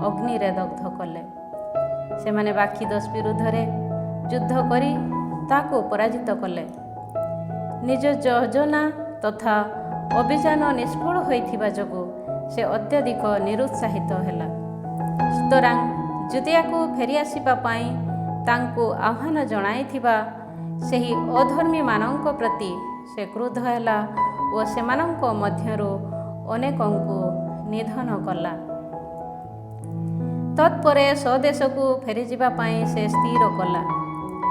ଅଗ୍ନିରେ ଦଗ୍ଧ କଲେ। ସେମାନେ ବାକିଦୋଷ ବିରୁଦ୍ଧରେ ଯୁଦ୍ଧ କରି ତାକୁ ପରାଜିତ କଲେ। ନିଜ ଯୋଜନା ତଥା ଅଭିଯାନ ନିଷ୍ଫଳ ହୋଇଥିବା ଯୋଗୁଁ ସେ ଅତ୍ୟଧିକ ନିରୁତ୍ସାହିତ ହେଲା। ସୁତରାଂ ଜୁଦିଆକୁ ଫେରିଆସିବା ପାଇଁ ତାଙ୍କୁ ଆହ୍ୱାନ ଜଣାଇଥିବା ସେହି ଅଧର୍ମୀମାନଙ୍କ ପ୍ରତି ସେ କ୍ରୁଦ୍ଧ ହେଲା ଓ ସେମାନଙ୍କ ମଧ୍ୟରୁ ଅନେକଙ୍କୁ ନିଧନ କଲା। ତତ୍ପରେ ସ୍ୱଦେଶକୁ ଫେରିଯିବା ପାଇଁ ସେ ସ୍ଥିର କଲା।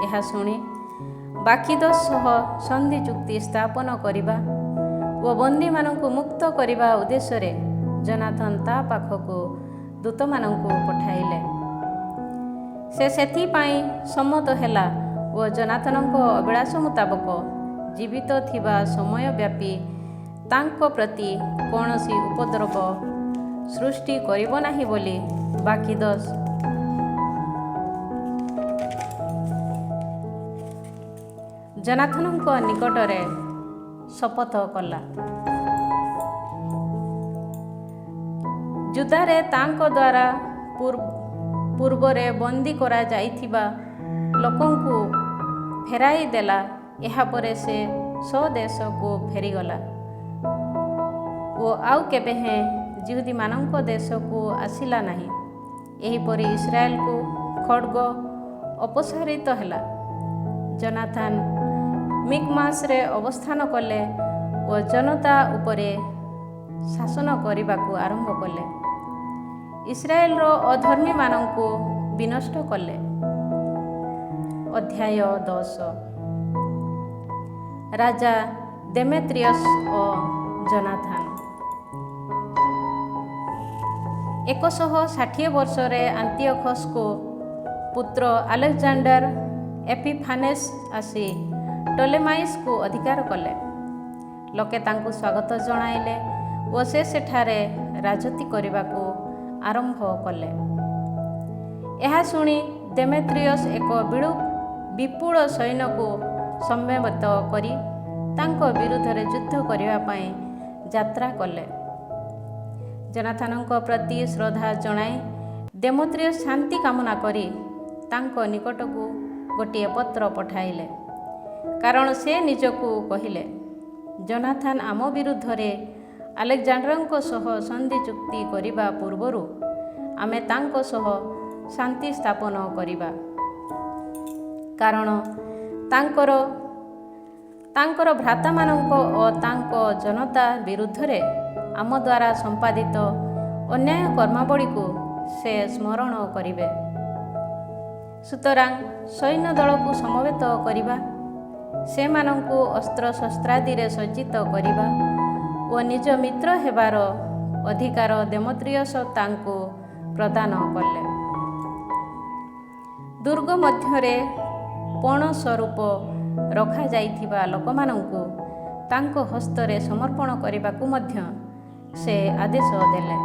ଏହା ଶୁଣି ବାକିଦୋଷ ସହ ସନ୍ଧି ଚୁକ୍ତି ସ୍ଥାପନ କରିବା ଓ ବନ୍ଦୀମାନଙ୍କୁ ମୁକ୍ତ କରିବା ଉଦ୍ଦେଶ୍ୟରେ ଜନାଥନ ତା ପାଖକୁ ଦୂତମାନଙ୍କୁ ପଠାଇଲେ। ସେ ସେଥିପାଇଁ ସମ୍ମତ ହେଲା ଓ ଜନାଥନଙ୍କ ଅଭିଳାଷ ମୁତାବକ ଜୀବିତ ଥିବା ସମୟ ବ୍ୟାପୀ ତାଙ୍କ ପ୍ରତି କୌଣସି ଉପଦ୍ରବ ସୃଷ୍ଟି କରିବ ନାହିଁ ବୋଲି ବାକିଦୋଷ ଜନାଥନଙ୍କ ନିକଟରେ ଶପଥ କଲା। ଯୁଦ୍ଧରେ ତାଙ୍କ ଦ୍ୱାରା ପୂର୍ବରେ ବନ୍ଦୀ କରାଯାଇଥିବା ଲୋକଙ୍କୁ ଫେରାଇ ଦେଲା। ଏହାପରେ ସେ ସ୍ୱଦେଶକୁ ଫେରିଗଲା ଓ ଆଉ କେବେ ହେଁ ଯିହୁଦୀମାନଙ୍କ ଦେଶକୁ ଆସିଲା ନାହିଁ। ଏହିପରି ଇସ୍ରାଏଲକୁ ଖड्ଗ ଅପସାରିତ ହେଲା। ଜନାଥନ ମିକ୍ମାସରେ ଅବସ୍ଥାନ କଲେ ଓ ଜନତା ଉପରେ ଶାସନ କରିବାକୁ ଆରମ୍ଭ କଲେ। ଇସ୍ରାଏଲର ଅଧର୍ମୀମାନଙ୍କୁ ବିନଷ୍ଟ କଲେ। ଅଧ୍ୟାୟ 10। ରାଜା ଦେମେତ୍ରିୟସ୍ ଓ ଜନାଥନ। 160 ବର୍ଷରେ ଆନ୍ତିଓଖସ୍ଙ୍କ ପୁତ୍ର ଆଲେକଜାଣ୍ଡାର ଏପିଫାନେସ୍ ଆସି ଟଲେମାଇସ୍କୁ ଅଧିକାର କଲେ। ଲୋକେ ତାଙ୍କୁ ସ୍ୱାଗତ ଜଣାଇଲେ ଓ ସେ ସେଠାରେ ରାଜୁତି କରିବାକୁ ଆରମ୍ଭ କଲେ। ଏହା ଶୁଣି ଦେମେତ୍ରିୟସ୍ ଏକ ବିପୁଳ ସୈନ୍ୟକୁ ସମବେତ କରି ତାଙ୍କ ବିରୁଦ୍ଧରେ ଯୁଦ୍ଧ କରିବା ପାଇଁ ଯାତ୍ରା କଲେ। ଜୋନାଥନଙ୍କ ପ୍ରତି ଶ୍ରଦ୍ଧା ଜଣାଇ ଦେମେତ୍ରିୟସ୍ ଶାନ୍ତି କାମନା କରି ତାଙ୍କ ନିକଟକୁ ଗୋଟିଏ ପତ୍ର ପଠାଇଲେ, କାରଣ ସେ ନିଜକୁ କହିଲେ, ଜୋନାଥନ୍ ଆମ ବିରୁଦ୍ଧରେ ଆଲେକ୍ଜାଣ୍ଡରଙ୍କ ସହ ସନ୍ଧି ଚୁକ୍ତି କରିବା ପୂର୍ବରୁ ଆମେ ତାଙ୍କ ସହ ଶାନ୍ତି ସ୍ଥାପନ କରିବା, କାରଣ ତାଙ୍କର ଭ୍ରାତାମାନଙ୍କ ଓ ତାଙ୍କ ଜନତା ବିରୁଦ୍ଧରେ ଆମ ଦ୍ୱାରା ସମ୍ପାଦିତ ଅନ୍ୟାୟ କର୍ମାବଳୀକୁ ସେ ସ୍ମରଣ କରିବେ। ସୁତରାଂ ସୈନ୍ୟ ଦଳକୁ ସମବେତ କରିବା, ସେମାନଙ୍କୁ ଅସ୍ତ୍ରଶସ୍ତ୍ରାଦିରେ ସଜ୍ଜିତ କରିବା ଓ ନିଜ ମିତ୍ର ହେବାର ଅଧିକାର ଦେମେତ୍ରିୟସ୍ ତାଙ୍କୁ ପ୍ରଦାନ କଲେ। ଦୁର୍ଗ ମଧ୍ୟରେ ପଣ ସ୍ୱରୂପ ରଖାଯାଇଥିବା ଲୋକମାନଙ୍କୁ ତାଙ୍କ ହସ୍ତରେ ସମର୍ପଣ କରିବାକୁ ମଧ୍ୟ ସେ ଆଦେଶ ଦେଲେ।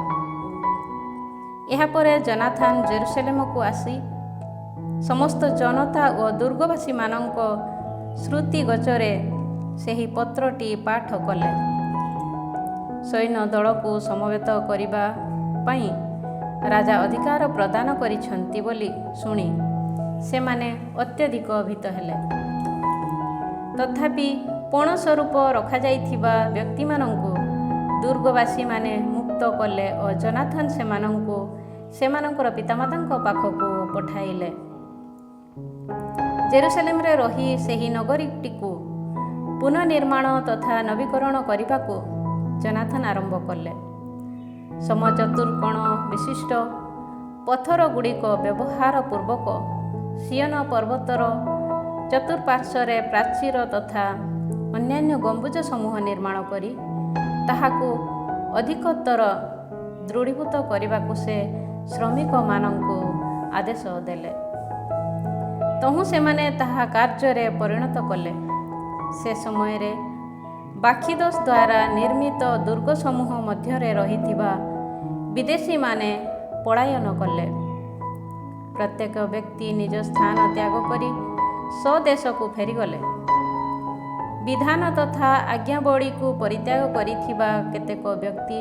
ଏହାପରେ ଜୋନାଥନ୍ ଜେରୁସାଲେମକୁ ଆସି ସମସ୍ତ ଜନତା ଓ ଦୁର୍ଗବାସୀମାନଙ୍କ ଶ୍ରୁତିଗୋଚରେ ସେହି ପତ୍ରଟି ପାଠ କଲେ। ସୈନ୍ୟ ଦଳକୁ ସମବେତ କରିବା ପାଇଁ ରାଜା ଅଧିକାର ପ୍ରଦାନ କରିଛନ୍ତି ବୋଲି ଶୁଣି ସେମାନେ ଅତ୍ୟଧିକ ଭୀତ ହେଲେ। ତଥାପି ପଣ ସ୍ୱରୂପ ରଖାଯାଇଥିବା ବ୍ୟକ୍ତିମାନଙ୍କୁ ଦୁର୍ଗବାସୀମାନେ ମୁକ୍ତ କଲେ ଓ ଜୋନାଥନ୍ ସେମାନଙ୍କୁ ସେମାନଙ୍କର ପିତାମାତାଙ୍କ ପାଖକୁ ପଠାଇଲେ। ଜେରୁସାଲେମରେ ରହି ସେହି ନଗରୀଟିକୁ ପୁନଃନିର୍ମାଣ ତଥା ନବୀକରଣ କରିବାକୁ ଜୋନାଥନ୍ ଆରମ୍ଭ କଲେ। ସମଚତୁର୍କୋଣ ବିଶିଷ୍ଟ ପଥରଗୁଡ଼ିକ ବ୍ୟବହାର ପୂର୍ବକ ସିୟନ ପର୍ବତର ଚତୁଃପାର୍ଶ୍ୱରେ ପ୍ରାଚୀର ତଥା ଅନ୍ୟାନ୍ୟ ଗମ୍ବୁଜ ସମୂହ ନିର୍ମାଣ କରି ତାହାକୁ ଅଧିକତର ଦୃଢ଼ୀଭୂତ କରିବାକୁ ସେ ଶ୍ରମିକମାନଙ୍କୁ ଆଦେଶ ଦେଲେ। ତହୁଁ ସେମାନେ ତାହା କାର୍ଯ୍ୟରେ ପରିଣତ କଲେ। ସେ ସମୟରେ ବାଖିଦୋସ୍ ଦ୍ୱାରା ନିର୍ମିତ ଦୁର୍ଗ ସମୂହ ମଧ୍ୟରେ ରହିଥିବା ବିଦେଶୀମାନେ ପଳାୟନ କଲେ। ପ୍ରତ୍ୟେକ ବ୍ୟକ୍ତି ନିଜ ସ୍ଥାନ ତ୍ୟାଗ କରି ସ୍ୱଦେଶକୁ ଫେରିଗଲେ। ବିଧାନ ତଥା ଆଜ୍ଞାବଳୀକୁ ପରିତ୍ୟାଗ କରିଥିବା କେତେକ ବ୍ୟକ୍ତି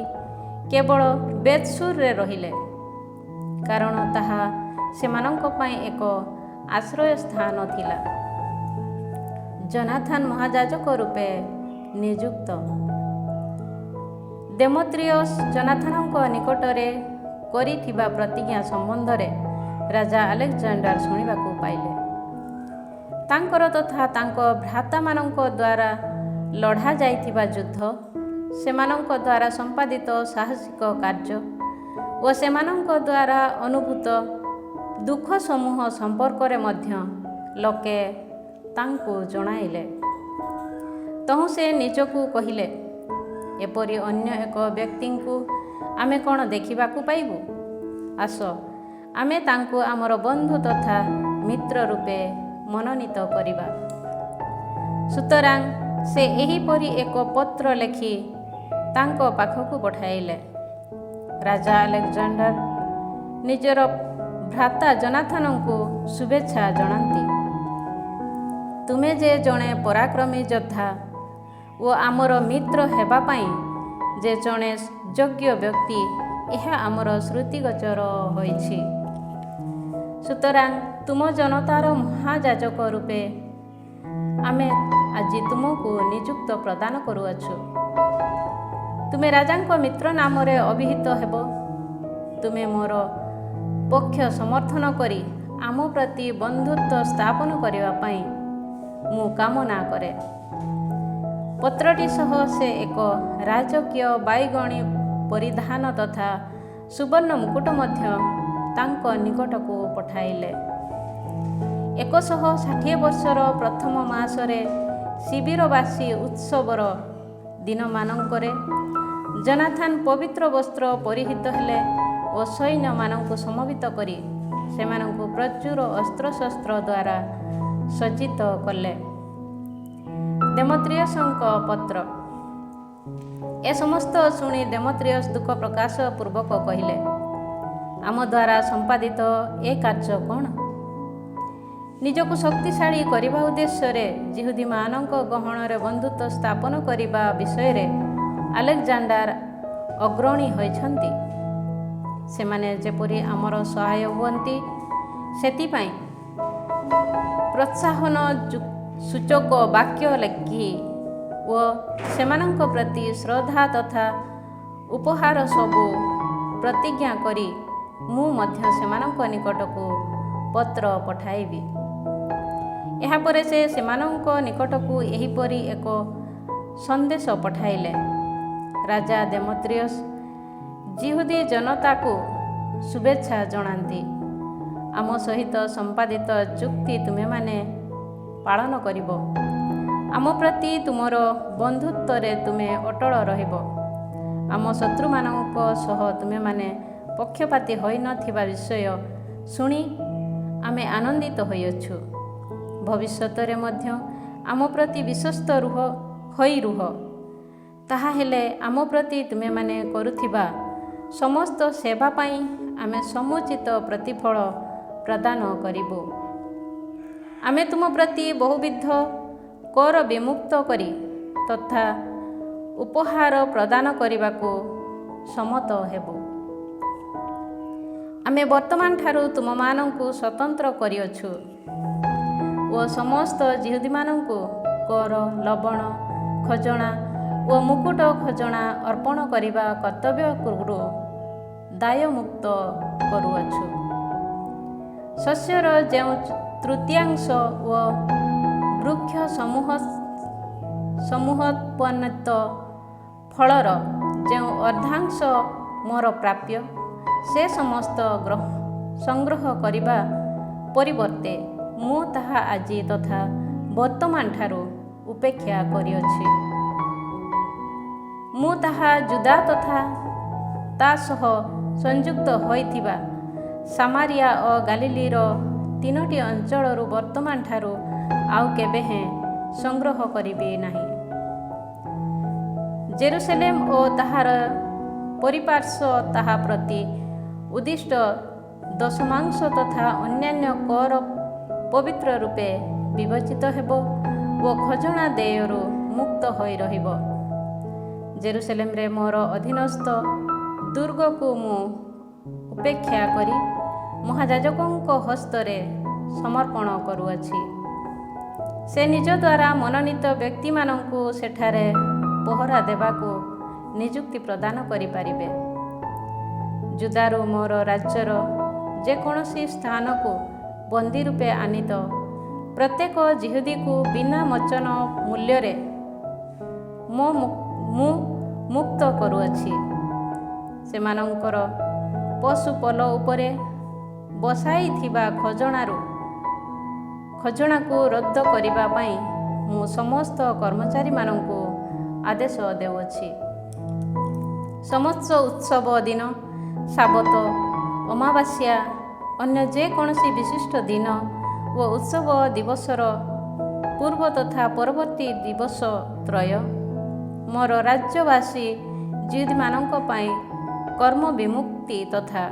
କେବଳ ବେତ୍‌ସୁରରେ ରହିଲେ, କାରଣ ତାହା ସେମାନଙ୍କ ପାଇଁ ଏକ ଆଶ୍ରୟ ସ୍ଥାନ ଥିଲା। ଜୋନାଥନ୍ ମହାଯାଜକ ରୂପେ ନିଯୁକ୍ତ। ଦେମେତ୍ରିୟସ୍ ଜୋନାଥନ୍‌ଙ୍କ ନିକଟରେ କରିଥିବା ପ୍ରତିଜ୍ଞା ସମ୍ବନ୍ଧରେ ରାଜା ଆଲେକ୍‌ଜାଣ୍ଡାର ଶୁଣିବାକୁ ପାଇଲେ। ତାଙ୍କର ତଥା ତାଙ୍କ ଭ୍ରାତାମାନଙ୍କ ଦ୍ୱାରା ଲଢ଼ା ଯାଇଥିବା ଯୁଦ୍ଧ, ସେମାନଙ୍କ ଦ୍ୱାରା ସମ୍ପାଦିତ ସାହସିକ କାର୍ଯ୍ୟ ଓ ସେମାନଙ୍କ ଦ୍ୱାରା ଅନୁଭୂତ ଦୁଃଖ ସମୂହ ସମ୍ପର୍କରେ ମଧ୍ୟ ଲୋକେ ତାଙ୍କୁ ଜଣାଇଲେ। ତହୁଁ ସେ ନିଜକୁ କହିଲେ, ଏପରି ଅନ୍ୟ ଏକ ବ୍ୟକ୍ତିଙ୍କୁ ଆମେ କ'ଣ ଦେଖିବାକୁ ପାଇବୁ? ଆସ, ଆମେ ତାଙ୍କୁ ଆମର ବନ୍ଧୁ ତଥା ମିତ୍ର ରୂପେ ମନୋନୀତ କରିବା। ସୁତରାଂ ସେ ଏହିପରି ଏକ ପତ୍ର ଲେଖି ତାଙ୍କ ପାଖକୁ ପଠାଇଲେ। ରାଜା ଆଲେକ୍‌ଜାଣ୍ଡାର ନିଜର ଭ୍ରାତା ଜୋନାଥନ୍‌ଙ୍କୁ ଶୁଭେଚ୍ଛା ଜଣାନ୍ତି। ତୁମେ ଯେ ଜଣେ ପରାକ୍ରମୀ ଯୋଦ୍ଧା ଓ ଆମର ମିତ୍ର ହେବା ପାଇଁ ଯେ ଜଣେ ଯୋଗ୍ୟ ବ୍ୟକ୍ତି, ଏହା ଆମର ଶ୍ରୁତିଗୋଚର ହୋଇଛି। ସୁତରାଂ ତୁମ ଜନତାର ମହାଯାଜକ ରୂପେ ଆମେ ଆଜି ତୁମକୁ ନିଯୁକ୍ତ ପ୍ରଦାନ କରୁଅଛୁ। ତୁମେ ରାଜାଙ୍କ ମିତ୍ର ନାମରେ ଅଭିହିତ ହେବ। ତୁମେ ମୋର ପକ୍ଷ ସମର୍ଥନ କରି ଆମ ପ୍ରତି ବନ୍ଧୁତ୍ୱ ସ୍ଥାପନ କରିବା ପାଇଁ ମୁଁ କାମନା କରେ। ପତ୍ରଟି ସହ ସେ ଏକ ରାଜକୀୟ ବାଇଗଣୀ ପରିଧାନ ତଥା ସୁବର୍ଣ୍ଣ ମୁକୁଟ ମଧ୍ୟ ତାଙ୍କ ନିକଟକୁ ପଠାଇଲେ। 160 ବର୍ଷର ପ୍ରଥମ ମାସରେ ଶିବିରବାସୀ ଉତ୍ସବର ଦିନମାନଙ୍କରେ ଜୋନାଥନ୍ ପବିତ୍ର ବସ୍ତ୍ର ପରିହିତ ହେଲେ ଓ ସୈନ୍ୟମାନଙ୍କୁ ସମବେତ କରି ସେମାନଙ୍କୁ ପ୍ରଚୁର ଅସ୍ତ୍ରଶସ୍ତ୍ର ଦ୍ୱାରା ସଜ୍ଜିତ କଲେ। ଦେମେତ୍ରିୟସ୍‌ଙ୍କ ପତ୍ର। ଏ ସମସ୍ତ ଶୁଣି ଦେମେତ୍ରିୟସ୍ ଦୁଃଖ ପ୍ରକାଶ ପୂର୍ବକ କହିଲେ, ଆମ ଦ୍ୱାରା ସମ୍ପାଦିତ ଏ କାର୍ଯ୍ୟ କ'ଣ? ନିଜକୁ ଶକ୍ତିଶାଳୀ କରିବା ଉଦ୍ଦେଶ୍ୟରେ ଜିହୁଦୀମାନଙ୍କ ଗହଣରେ ବନ୍ଧୁତ୍ୱ ସ୍ଥାପନ କରିବା ବିଷୟରେ ଆଲେକଜାଣ୍ଡାର ଅଗ୍ରଣୀ ହୋଇଛନ୍ତି। ସେମାନେ ଯେପରି ଆମର ସହାୟ ହୁଅନ୍ତି ସେଥିପାଇଁ ପ୍ରୋତ୍ସାହନ ସୂଚକ ବାକ୍ୟ ଲେଖି ଓ ସେମାନଙ୍କ ପ୍ରତି ଶ୍ରଦ୍ଧା ତଥା ଉପହାର ସବୁ ପ୍ରତିଜ୍ଞା କରି ମୁଁ ମଧ୍ୟ ସେମାନଙ୍କ ନିକଟକୁ ପତ୍ର ପଠାଇବି। ଏହାପରେ ସେ ସେମାନଙ୍କ ନିକଟକୁ ଏହିପରି ଏକ ସନ୍ଦେଶ ପଠାଇଲେ। ରାଜା ଦେମେତ୍ରିୟସ୍ ଜିହୁଦୀ ଜନତାକୁ ଶୁଭେଚ୍ଛା ଜଣାନ୍ତି। ଆମ ସହିତ ସମ୍ପାଦିତ ଚୁକ୍ତି ତୁମେମାନେ ପାଳନ କରିବ। ଆମ ପ୍ରତି ତୁମର ବନ୍ଧୁତ୍ୱରେ ତୁମେ ଅଟଳ ରହିବ। ଆମ ଶତ୍ରୁମାନଙ୍କ ସହ ତୁମେମାନେ ପକ୍ଷପାତୀ ହୋଇନଥିବା ବିଷୟ ଶୁଣି ଆମେ ଆନନ୍ଦିତ ହୋଇଅଛୁ। ଭବିଷ୍ୟତରେ ମଧ୍ୟ ଆମ ପ୍ରତି ବିଶ୍ୱସ୍ତ ହୋଇ ରୁହ। ତାହା ହେଲେ ଆମ ପ୍ରତି ତୁମେମାନେ କରୁଥିବା ସମସ୍ତ ସେବା ପାଇଁ ଆମେ ସମୁଚିତ ପ୍ରତିଫଳ ପ୍ରଦାନ କରିବୁ। ଆମେ ତୁମ ପ୍ରତି ବହୁବିଧ କର ବିମୁକ୍ତ କରି ତଥା ଉପହାର ପ୍ରଦାନ କରିବାକୁ ସମ୍ମତ ହେବୁ। ଆମେ ବର୍ତ୍ତମାନ ଠାରୁ ତୁମମାନଙ୍କୁ ସ୍ୱତନ୍ତ୍ର କରିଅଛୁ ଓ ସମସ୍ତ ଜିହୁଦୀମାନଙ୍କୁ କର, ଲବଣ, ଖଜଣା ଓ ମୁକୁଟ ଖଜଣା ଅର୍ପଣ କରିବା କର୍ତ୍ତବ୍ୟରୁ ଦାୟମୁକ୍ତ କରୁଅଛୁ। ଶସ୍ୟର ଯେଉଁ ତୃତୀୟାଂଶ ଓ ବୃକ୍ଷ ସମୂହୋତ୍ପନ୍ନିତ ଫଳର ଯେଉଁ ଅର୍ଦ୍ଧାଂଶ ମୋର ପ୍ରାପ୍ୟ, ସେ ସମସ୍ତ ସଂଗ୍ରହ କରିବା ପରିବର୍ତ୍ତେ ମୁଁ ତାହା ଆଜି ତଥା ବର୍ତ୍ତମାନ ଠାରୁ ଉପେକ୍ଷା କରିଅଛି। ମୁଁ ତାହା ଜୁଦା ତଥା ତା ସହ ସଂଯୁକ୍ତ ହୋଇଥିବା ସାମାରିଆ ଓ ଗାଲିଲୀର 3ଟି ଅଞ୍ଚଳରୁ ବର୍ତ୍ତମାନ ଠାରୁ ଆଉ କେବେ ସଂଗ୍ରହ କରିବି ନାହିଁ। ଜେରୁସଲେମ ଓ ତାହାର ପରିପାର୍ଶ୍ୱ ତାହା ପ୍ରତି ଉଦ୍ଦିଷ୍ଟ ଦଶମାଂଶ ତଥା ଅନ୍ୟାନ୍ୟ କର ପବିତ୍ର ରୂପେ ବିବେଚିତ ହେବ ଓ ଖଜଣା ଦେୟରୁ ମୁକ୍ତ ହୋଇ ରହିବ। ଜେରୁସଲେମରେ ମୋର ଅଧୀନସ୍ଥ ଦୁର୍ଗକୁ ମୁଁ ଉପେକ୍ଷା କରି ମହାଯାଜକଙ୍କ ହସ୍ତରେ ସମର୍ପଣ କରୁଅଛି। ସେ ନିଜ ଦ୍ୱାରା ମନୋନୀତ ବ୍ୟକ୍ତିମାନଙ୍କୁ ସେଠାରେ ପହରା ଦେବାକୁ ନିଯୁକ୍ତି ପ୍ରଦାନ କରିପାରିବେ। ଜୁଦାରୁ ମୋର ରାଜ୍ୟର ଯେକୌଣସି ସ୍ଥାନକୁ ବନ୍ଦୀ ରୂପେ ଆନିତ ପ୍ରତ୍ୟେକ ଜିହୁଦୀକୁ ବିନା ମୋଚନ ମୂଲ୍ୟରେ ମୁଁ ମୁକ୍ତ କରୁଅଛି। ସେମାନଙ୍କର ପଶୁପଲ ଉପରେ ବସାଇଥିବା ଖଜଣାକୁ ରଦ୍ଦ କରିବା ପାଇଁ ମୁଁ ସମସ୍ତ କର୍ମଚାରୀମାନଙ୍କୁ ଆଦେଶ ଦେଉଅଛି। ସମସ୍ତ ଉତ୍ସବ ଦିନ, ସାବତ, ଅମାବାସ୍ୟା, ଅନ୍ୟ ଯେକୌଣସି ବିଶିଷ୍ଟ ଦିନ ଓ ଉତ୍ସବ ଦିବସର ପୂର୍ବ ତଥା ପରବର୍ତ୍ତୀ ଦିବସ ତ୍ରୟ ମୋର ରାଜ୍ୟବାସୀ ଜିହୁଦୀମାନଙ୍କ ପାଇଁ କର୍ମ ବିମୁକ୍ତି ତଥା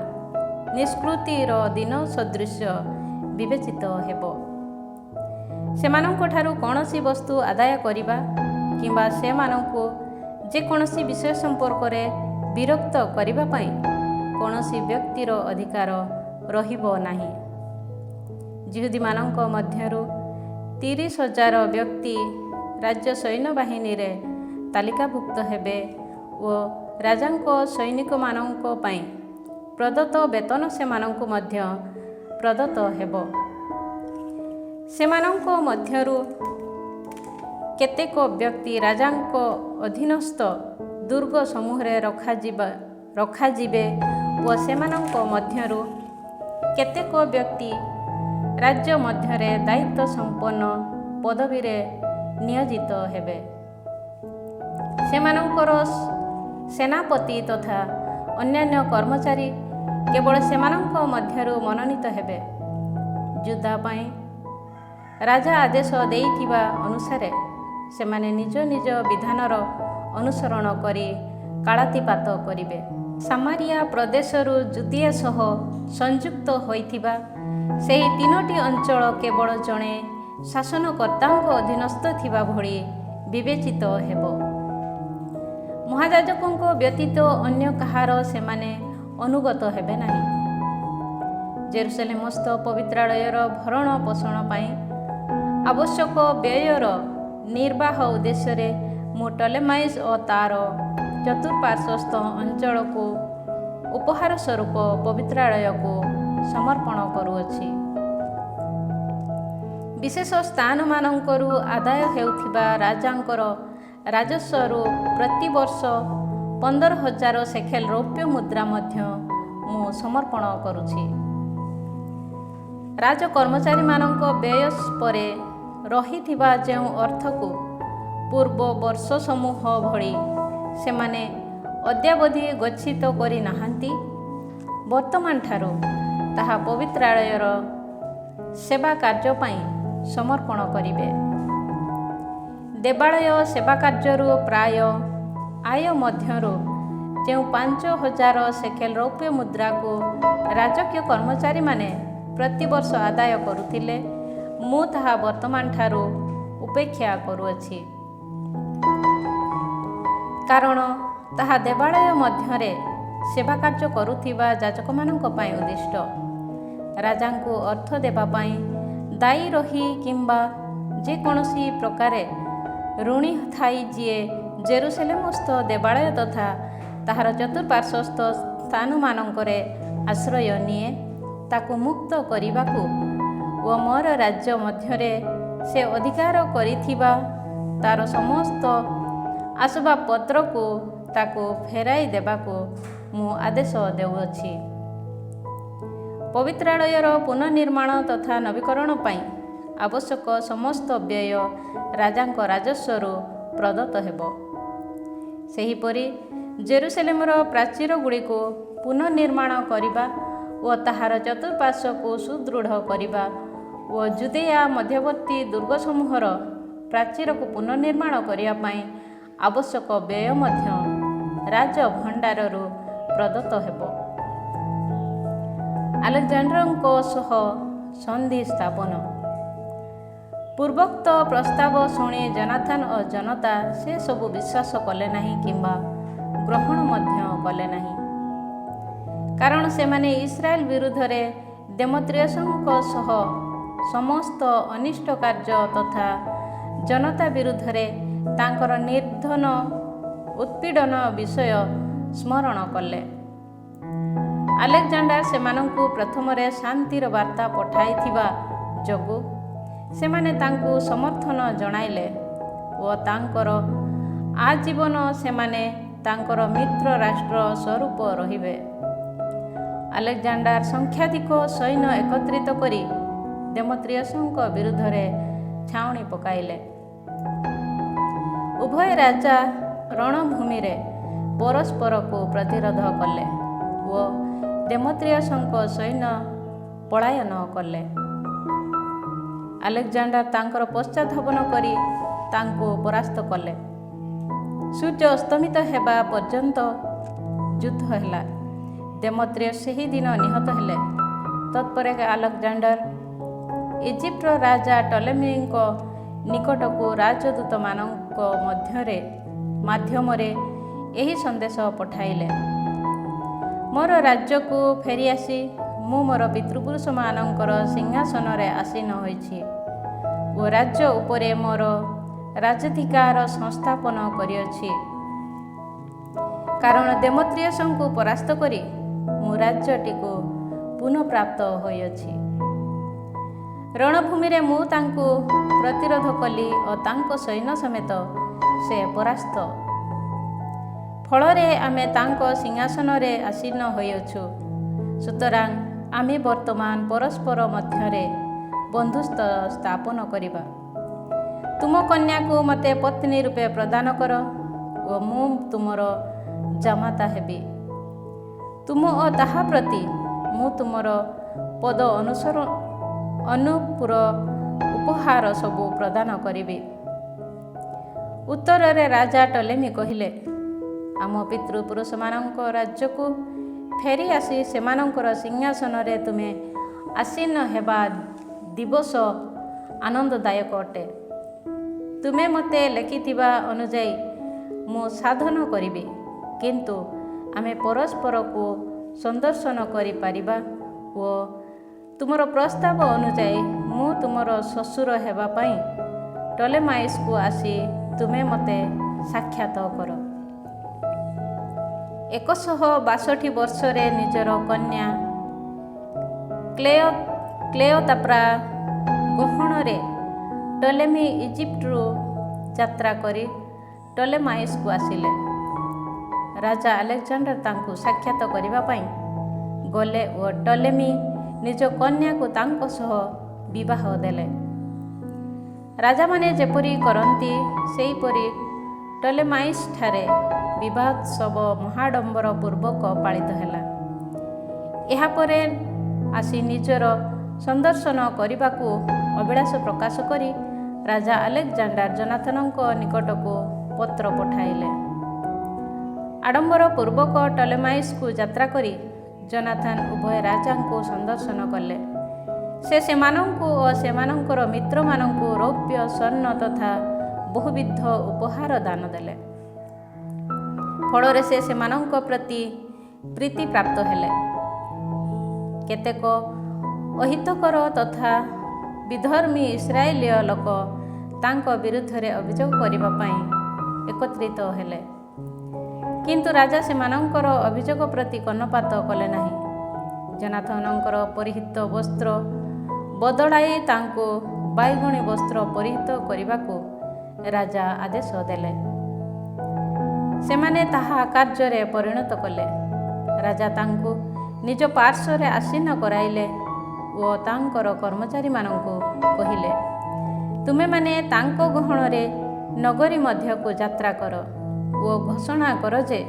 ନିଷ୍କୃତିର ଦିନ ସଦୃଶ ବିବେଚିତ ହେବ। ସେମାନଙ୍କଠାରୁ କୌଣସି ବସ୍ତୁ ଆଦାୟ କରିବା କିମ୍ବା ସେମାନଙ୍କୁ ଯେକୌଣସି ବିଷୟ ସମ୍ପର୍କରେ ବିରକ୍ତ କରିବା ପାଇଁ କୌଣସି ବ୍ୟକ୍ତିର ଅଧିକାର ରହିବ ନାହିଁ। ଜିହୁଦୀମାନଙ୍କ ମଧ୍ୟରୁ 30,000 ବ୍ୟକ୍ତି ରାଜ୍ୟ ସୈନ୍ୟବାହିନୀରେ ତାଲିକାଭୁକ୍ତ ହେବେ ଓ ରାଜାଙ୍କ ସୈନିକମାନଙ୍କ ପାଇଁ ପ୍ରଦତ୍ତ ବେତନ ସେମାନଙ୍କୁ ମଧ୍ୟ ପ୍ରଦତ୍ତ ହେବ। ସେମାନଙ୍କ ମଧ୍ୟରୁ କେତେକ ବ୍ୟକ୍ତି ରାଜାଙ୍କ ଅଧୀନସ୍ଥ ଦୁର୍ଗ ସମୂହରେ ରଖାଯିବେ ଓ ସେମାନଙ୍କ ମଧ୍ୟରୁ କେତେକ ବ୍ୟକ୍ତି ରାଜ୍ୟ ମଧ୍ୟରେ ଦାୟିତ୍ୱ ସମ୍ପନ୍ନ ପଦବୀରେ ନିୟୋଜିତ ହେବେ। ସେମାନଙ୍କର ସେନାପତି ତଥା ଅନ୍ୟାନ୍ୟ କର୍ମଚାରୀ କେବଳ ସେମାନଙ୍କ ମଧ୍ୟରୁ ମନୋନୀତ ହେବେ। ଯୁଦ୍ଧ ପାଇଁ ରାଜା ଆଦେଶ ଦେଇଥିବା ଅନୁସାରେ ସେମାନେ ନିଜ ନିଜ ବିଧାନର ଅନୁସରଣ କରି କାଳାତିପାତ କରିବେ। ସାମାରିଆ ପ୍ରଦେଶରୁ ଜୁଦିଆ ସହ ସଂଯୁକ୍ତ ହୋଇଥିବା ସେହି ତିନୋଟି ଅଞ୍ଚଳ କେବଳ ଜଣେ ଶାସନକର୍ତ୍ତାଙ୍କ ଅଧୀନସ୍ଥ ଥିବା ଭଳି ବିବେଚିତ ହେବ। ମହାଯାଜକଙ୍କ ବ୍ୟତୀତ ଅନ୍ୟ କାହାର ସେମାନେ ଅନୁଗତ ହେବେ ନାହିଁ। ଜେରୁସାଲେମସ୍ଥ ପବିତ୍ରାଳୟର ଭରଣ ପୋଷଣ ପାଇଁ ଆବଶ୍ୟକ ବ୍ୟୟର ନିର୍ବାହ ଉଦ୍ଦେଶ୍ୟରେ ମୁଁ ଟଲେମାଇସ୍ ଓ ତା'ର ଚତୁଃପାର୍ଶ୍ୱସ୍ଥ ଅଞ୍ଚଳକୁ ଉପହାର ସ୍ୱରୂପ ପବିତ୍ରାଳୟକୁ ସମର୍ପଣ କରୁଅଛି। ବିଶେଷ ସ୍ଥାନମାନଙ୍କରୁ ଆଦାୟ ହେଉଥିବା ରାଜାଙ୍କର ରାଜସ୍ୱରୁ ପ୍ରତିବର୍ଷ 15,000 ଶେକେଲ ରୌପ୍ୟ ମୁଦ୍ରା ମଧ୍ୟ ମୁଁ ସମର୍ପଣ କରୁଛି। ରାଜ କର୍ମଚାରୀମାନଙ୍କ ବ୍ୟୟ ପରେ ରହିଥିବା ଯେଉଁ ଅର୍ଥକୁ ପୂର୍ବ ବର୍ଷସମୂହ ଭଳି ସେମାନେ ଅଦ୍ୟାବଧି ଗଚ୍ଛିତ କରି ନାହାନ୍ତି, ବର୍ତ୍ତମାନଠାରୁ ତାହା ପବିତ୍ରାଳୟର ସେବା କାର୍ଯ୍ୟ ପାଇଁ ସମର୍ପଣ କରିବେ। ଦେବାଳୟ ସେବା କାର୍ଯ୍ୟରୁ ପ୍ରାୟ ଆୟ ମଧ୍ୟରୁ ଯେଉଁ 5,000 ଶେକେଲ ରୌପ୍ୟ ମୁଦ୍ରାକୁ ରାଜକୀୟ କର୍ମଚାରୀମାନେ ପ୍ରତିବର୍ଷ ଆଦାୟ କରୁଥିଲେ, ମୁଁ ତାହା ବର୍ତ୍ତମାନଠାରୁ ଉପେକ୍ଷା କରୁଅଛି। କାରଣ ତାହା ଦେବାଳୟ ମଧ୍ୟରେ ସେବା କାର୍ଯ୍ୟ କରୁଥିବା ଯାଜକମାନଙ୍କ ପାଇଁ ଉଦ୍ଦିଷ୍ଟ। ରାଜାଙ୍କୁ ଅର୍ଥ ଦେବା ପାଇଁ ଦାୟୀ ରହି କିମ୍ବା ଯେକୌଣସି ପ୍ରକାରେ ଋଣୀ ଥାଇ ଯିଏ ଜେରୁସାଲେମସ୍ଥ ଦେବାଳୟ ତଥା ତାହାର ଚତୁଃପାର୍ଶ୍ୱସ୍ଥ ସ୍ଥାନମାନଙ୍କରେ ଆଶ୍ରୟ ନିଏ, ତାକୁ ମୁକ୍ତ କରିବାକୁ ଓ ମୋର ରାଜ୍ୟ ମଧ୍ୟରେ ସେ ଅଧିକାର କରିଥିବା ତା'ର ସମସ୍ତ ଆସବାବପତ୍ରକୁ ତାକୁ ଫେରାଇ ଦେବାକୁ ମୁଁ ଆଦେଶ ଦେଉଅଛି। ପବିତ୍ରାଳୟର ପୁନଃନିର୍ମାଣ ତଥା ନବୀକରଣ ପାଇଁ ଆବଶ୍ୟକ ସମସ୍ତ ବ୍ୟୟ ରାଜାଙ୍କ ରାଜସ୍ୱରୁ ପ୍ରଦତ୍ତ ହେବ। ସେହିପରି ଜେରୁସାଲେମର ପ୍ରାଚୀରଗୁଡ଼ିକୁ ପୁନଃନିର୍ମାଣ କରିବା ଓ ତାହାର ଚତୁଃପାର୍ଶ୍ୱକୁ ସୁଦୃଢ଼ କରିବା ଓ ଜୁଦେୟା ମଧ୍ୟବର୍ତ୍ତୀ ଦୁର୍ଗସମୂହର ପ୍ରାଚୀରକୁ ପୁନଃନିର୍ମାଣ କରିବା ପାଇଁ ଆବଶ୍ୟକ ବ୍ୟୟ ମଧ୍ୟ ରାଜଭଣ୍ଡାରରୁ ପ୍ରଦତ୍ତ ହେବ। ଆଲେକଜାଣ୍ଡାରଙ୍କ ସହ ସନ୍ଧି ସ୍ଥାପନ। ପୂର୍ବୋକ୍ତ ପ୍ରସ୍ତାବ ଶୁଣି ଜୋନାଥନ ଓ ଜନତା ସେ ସବୁ ବିଶ୍ୱାସ କଲେ ନାହିଁ କିମ୍ବା ଗ୍ରହଣ ମଧ୍ୟ କଲେ ନାହିଁ। କାରଣ ସେମାନେ ଇସ୍ରାଏଲ ବିରୁଦ୍ଧରେ ଦେମେତ୍ରିୟସଙ୍କ ସହ ସମସ୍ତ ଅନିଷ୍ଟ କାର୍ଯ୍ୟ ତଥା ଜନତା ବିରୁଦ୍ଧରେ ତାଙ୍କର ନିର୍ଧନ ଉତ୍ପୀଡ଼ନ ବିଷୟ ସ୍ମରଣ କଲେ। ଆଲେକଜାଣ୍ଡାର ସେମାନଙ୍କୁ ପ୍ରଥମରେ ଶାନ୍ତିର ବାର୍ତ୍ତା ପଠାଇଥିବା ଯୋଗୁଁ ସେମାନେ ତାଙ୍କୁ ସମର୍ଥନ ଜଣାଇଲେ ଓ ତାଙ୍କର ଆଜୀବନ ସେମାନେ ତାଙ୍କର ମିତ୍ର ରାଷ୍ଟ୍ର ସ୍ୱରୂପ ରହିବେ। ଆଲେକଜାଣ୍ଡାର ସଂଖ୍ୟାଧିକ ସୈନ୍ୟ ଏକତ୍ରିତ କରି ଦେମେତ୍ରିୟସଙ୍କ ବିରୁଦ୍ଧରେ ଛାଉଣି ପକାଇଲେ। ଉଭୟ ରାଜା ରଣଭୂମିରେ ପରସ୍ପରକୁ ପ୍ରତିରୋଧ କଲେ ଓ ଦେମେତ୍ରିୟସଙ୍କ ସୈନ୍ୟ ପଳାୟନ କଲେ। ଆଲେକଜାଣ୍ଡାର ତାଙ୍କର ପଶ୍ଚାଧାବନ କରି ତାଙ୍କୁ ପରାସ୍ତ କଲେ। ସୂର୍ଯ୍ୟ ଅସ୍ତମିତ ହେବା ପର୍ଯ୍ୟନ୍ତ ଯୁଦ୍ଧ ହେଲା। ଦେମେତ୍ରିୟସ ସେହି ଦିନ ନିହତ ହେଲେ। ତତ୍ପରେ ଆଲେକଜାଣ୍ଡାର ଇଜିପ୍ଟର ରାଜା ଟଲେମୀଙ୍କ ନିକଟକୁ ରାଜଦୂତମାନଙ୍କ ମାଧ୍ୟମରେ ଏହି ସନ୍ଦେଶ ପଠାଇଲେ। ମୋର ରାଜ୍ୟକୁ ଫେରିଆସି ମୁଁ ମୋର ପିତୃପୁରୁଷମାନଙ୍କର ସିଂହାସନରେ ଆସୀନ ହୋଇଛି ଓ ରାଜ୍ୟ ଉପରେ ମୋର ରାଜାଧିକାର ସଂସ୍ଥାପନ କରିଅଛି। କାରଣ ଦେମେତ୍ରିୟସଙ୍କୁ ପରାସ୍ତ କରି ମୁଁ ରାଜ୍ୟଟିକୁ ପୁନଃପ୍ରାପ୍ତ ହୋଇଅଛି। ରଣଭୂମିରେ ମୁଁ ତାଙ୍କୁ ପ୍ରତିରୋଧ କଲି ଓ ତାଙ୍କ ସୈନ୍ୟ ସମେତ ସେ ପରାସ୍ତ। ଫଳରେ ଆମେ ତାଙ୍କ ସିଂହାସନରେ ଆସୀନ ହୋଇଅଛୁ। ସୁତରାଂ ଆମେ ବର୍ତ୍ତମାନ ପରସ୍ପର ମଧ୍ୟରେ ବନ୍ଧୁତ୍ୱ ସ୍ଥାପନ କରିବା। ତୁମ କନ୍ୟାକୁ ମୋତେ ପତ୍ନୀ ରୂପେ ପ୍ରଦାନ କର ଓ ମୁଁ ତୁମର ଜାମାତା ହେବି। ତୁମ ଓ ତାହା ପ୍ରତି ମୁଁ ତୁମର ପଦ ଅନୁପୁର ଉପହାର ସବୁ ପ୍ରଦାନ କରିବି। ଉତ୍ତରରେ ରାଜା ଟଲେମୀ କହିଲେ, ଆମ ପିତୃପୁରୁଷମାନଙ୍କ ରାଜ୍ୟକୁ ଫେରି ଆସି ସେମାନଙ୍କର ସିଂହାସନରେ ତୁମେ ଆସୀନ ହେବା ଦିବସ ଆନନ୍ଦଦାୟକ ଅଟେ। ତୁମେ ମୋତେ ଲେଖିଥିବା ଅନୁଯାୟୀ ମୁଁ ସାଧନ କରିବି, କିନ୍ତୁ ଆମେ ପରସ୍ପରକୁ ସନ୍ଦର୍ଶନ କରିପାରିବା ଓ ତୁମର ପ୍ରସ୍ତାବ ଅନୁଯାୟୀ ମୁଁ ତୁମର ଶ୍ୱଶୁର ହେବା ପାଇଁ ଟଲେମାଇସ୍କୁ ଆସି ତୁମେ ମୋତେ ସାକ୍ଷାତ କର। 162 ବର୍ଷରେ ନିଜର କନ୍ୟା କ୍ଲେଓପାତ୍ରା ଗହଣରେ ଟଲେମି ଇଜିପ୍ଟରୁ ଯାତ୍ରା କରି ଟଲେମାଇସ୍କୁ ଆସିଲେ। ରାଜା ଆଲେକଜାଣ୍ଡାର ତାଙ୍କୁ ସାକ୍ଷାତ କରିବା ପାଇଁ ଗଲେ ଓ ଟଲେମି ନିଜ କନ୍ୟାକୁ ତାଙ୍କ ସହ ବିବାହ ଦେଲେ। ରାଜାମାନେ ଯେପରି କରନ୍ତି ସେହିପରି ଟଲେମାଇସ୍ଠାରେ ବିବାହୋତ୍ସବ ମହାଡମ୍ବର ପୂର୍ବକ ପାଳିତ ହେଲା। ଏହାପରେ ଆସି ନିଜର ସନ୍ଦର୍ଶନ କରିବାକୁ ଅଭିଳାଷ ପ୍ରକାଶ କରି ରାଜା ଆଲେକଜାଣ୍ଡାର ଜୋନାଥନଙ୍କ ନିକଟକୁ ପତ୍ର ପଠାଇଲେ। ଆଡ଼ମ୍ବର ପୂର୍ବକ ଟଲେମାଇସ୍କୁ ଯାତ୍ରା କରି ଜୋନାଥନ ଉଭୟ ରାଜାଙ୍କୁ ସନ୍ଦର୍ଶନ କଲେ। ସେ ସେମାନଙ୍କୁ ଓ ସେମାନଙ୍କର ମିତ୍ରମାନଙ୍କୁ ରୌପ୍ୟ, ସ୍ୱର୍ଣ୍ଣ ତଥା ବହୁବିଧ ଉପହାର ଦାନ ଦେଲେ। ଫଳରେ ସେ ସେମାନଙ୍କ ପ୍ରତି ପ୍ରୀତିପ୍ରାପ୍ତ ହେଲେ। କେତେକ ଅହିତକର ତଥା ବିଧର୍ମୀ ଇସ୍ରାଏଲୀୟ ଲୋକ ତାଙ୍କ ବିରୁଦ୍ଧରେ ଅଭିଯୋଗ କରିବା ପାଇଁ ଏକତ୍ରିତ ହେଲେ, କିନ୍ତୁ ରାଜା ସେମାନଙ୍କର ଅଭିଯୋଗ ପ୍ରତି କର୍ଣ୍ଣପାତ କଲେ ନାହିଁ। ଜୋନାଥନଙ୍କର ପରିହିତ ବସ୍ତ୍ର ବଦଳାଇ ତାଙ୍କୁ ବାଇଗଣୀ ବସ୍ତ୍ର ପରିହିତ କରିବାକୁ ରାଜା ଆଦେଶ ଦେଲେ। ସେମାନେ ତାହା କାର୍ଯ୍ୟରେ ପରିଣତ କଲେ। ରାଜା ତାଙ୍କୁ ନିଜ ପାର୍ଶ୍ୱରେ ଆସୀନ କରାଇଲେ ଓ ତାଙ୍କର କର୍ମଚାରୀମାନଙ୍କୁ କହିଲେ, ତୁମେମାନେ ତାଙ୍କ ଗହଣରେ ନଗରୀ ମଧ୍ୟକୁ ଯାତ୍ରା କର ଓ ଘୋଷଣା କର ଯେ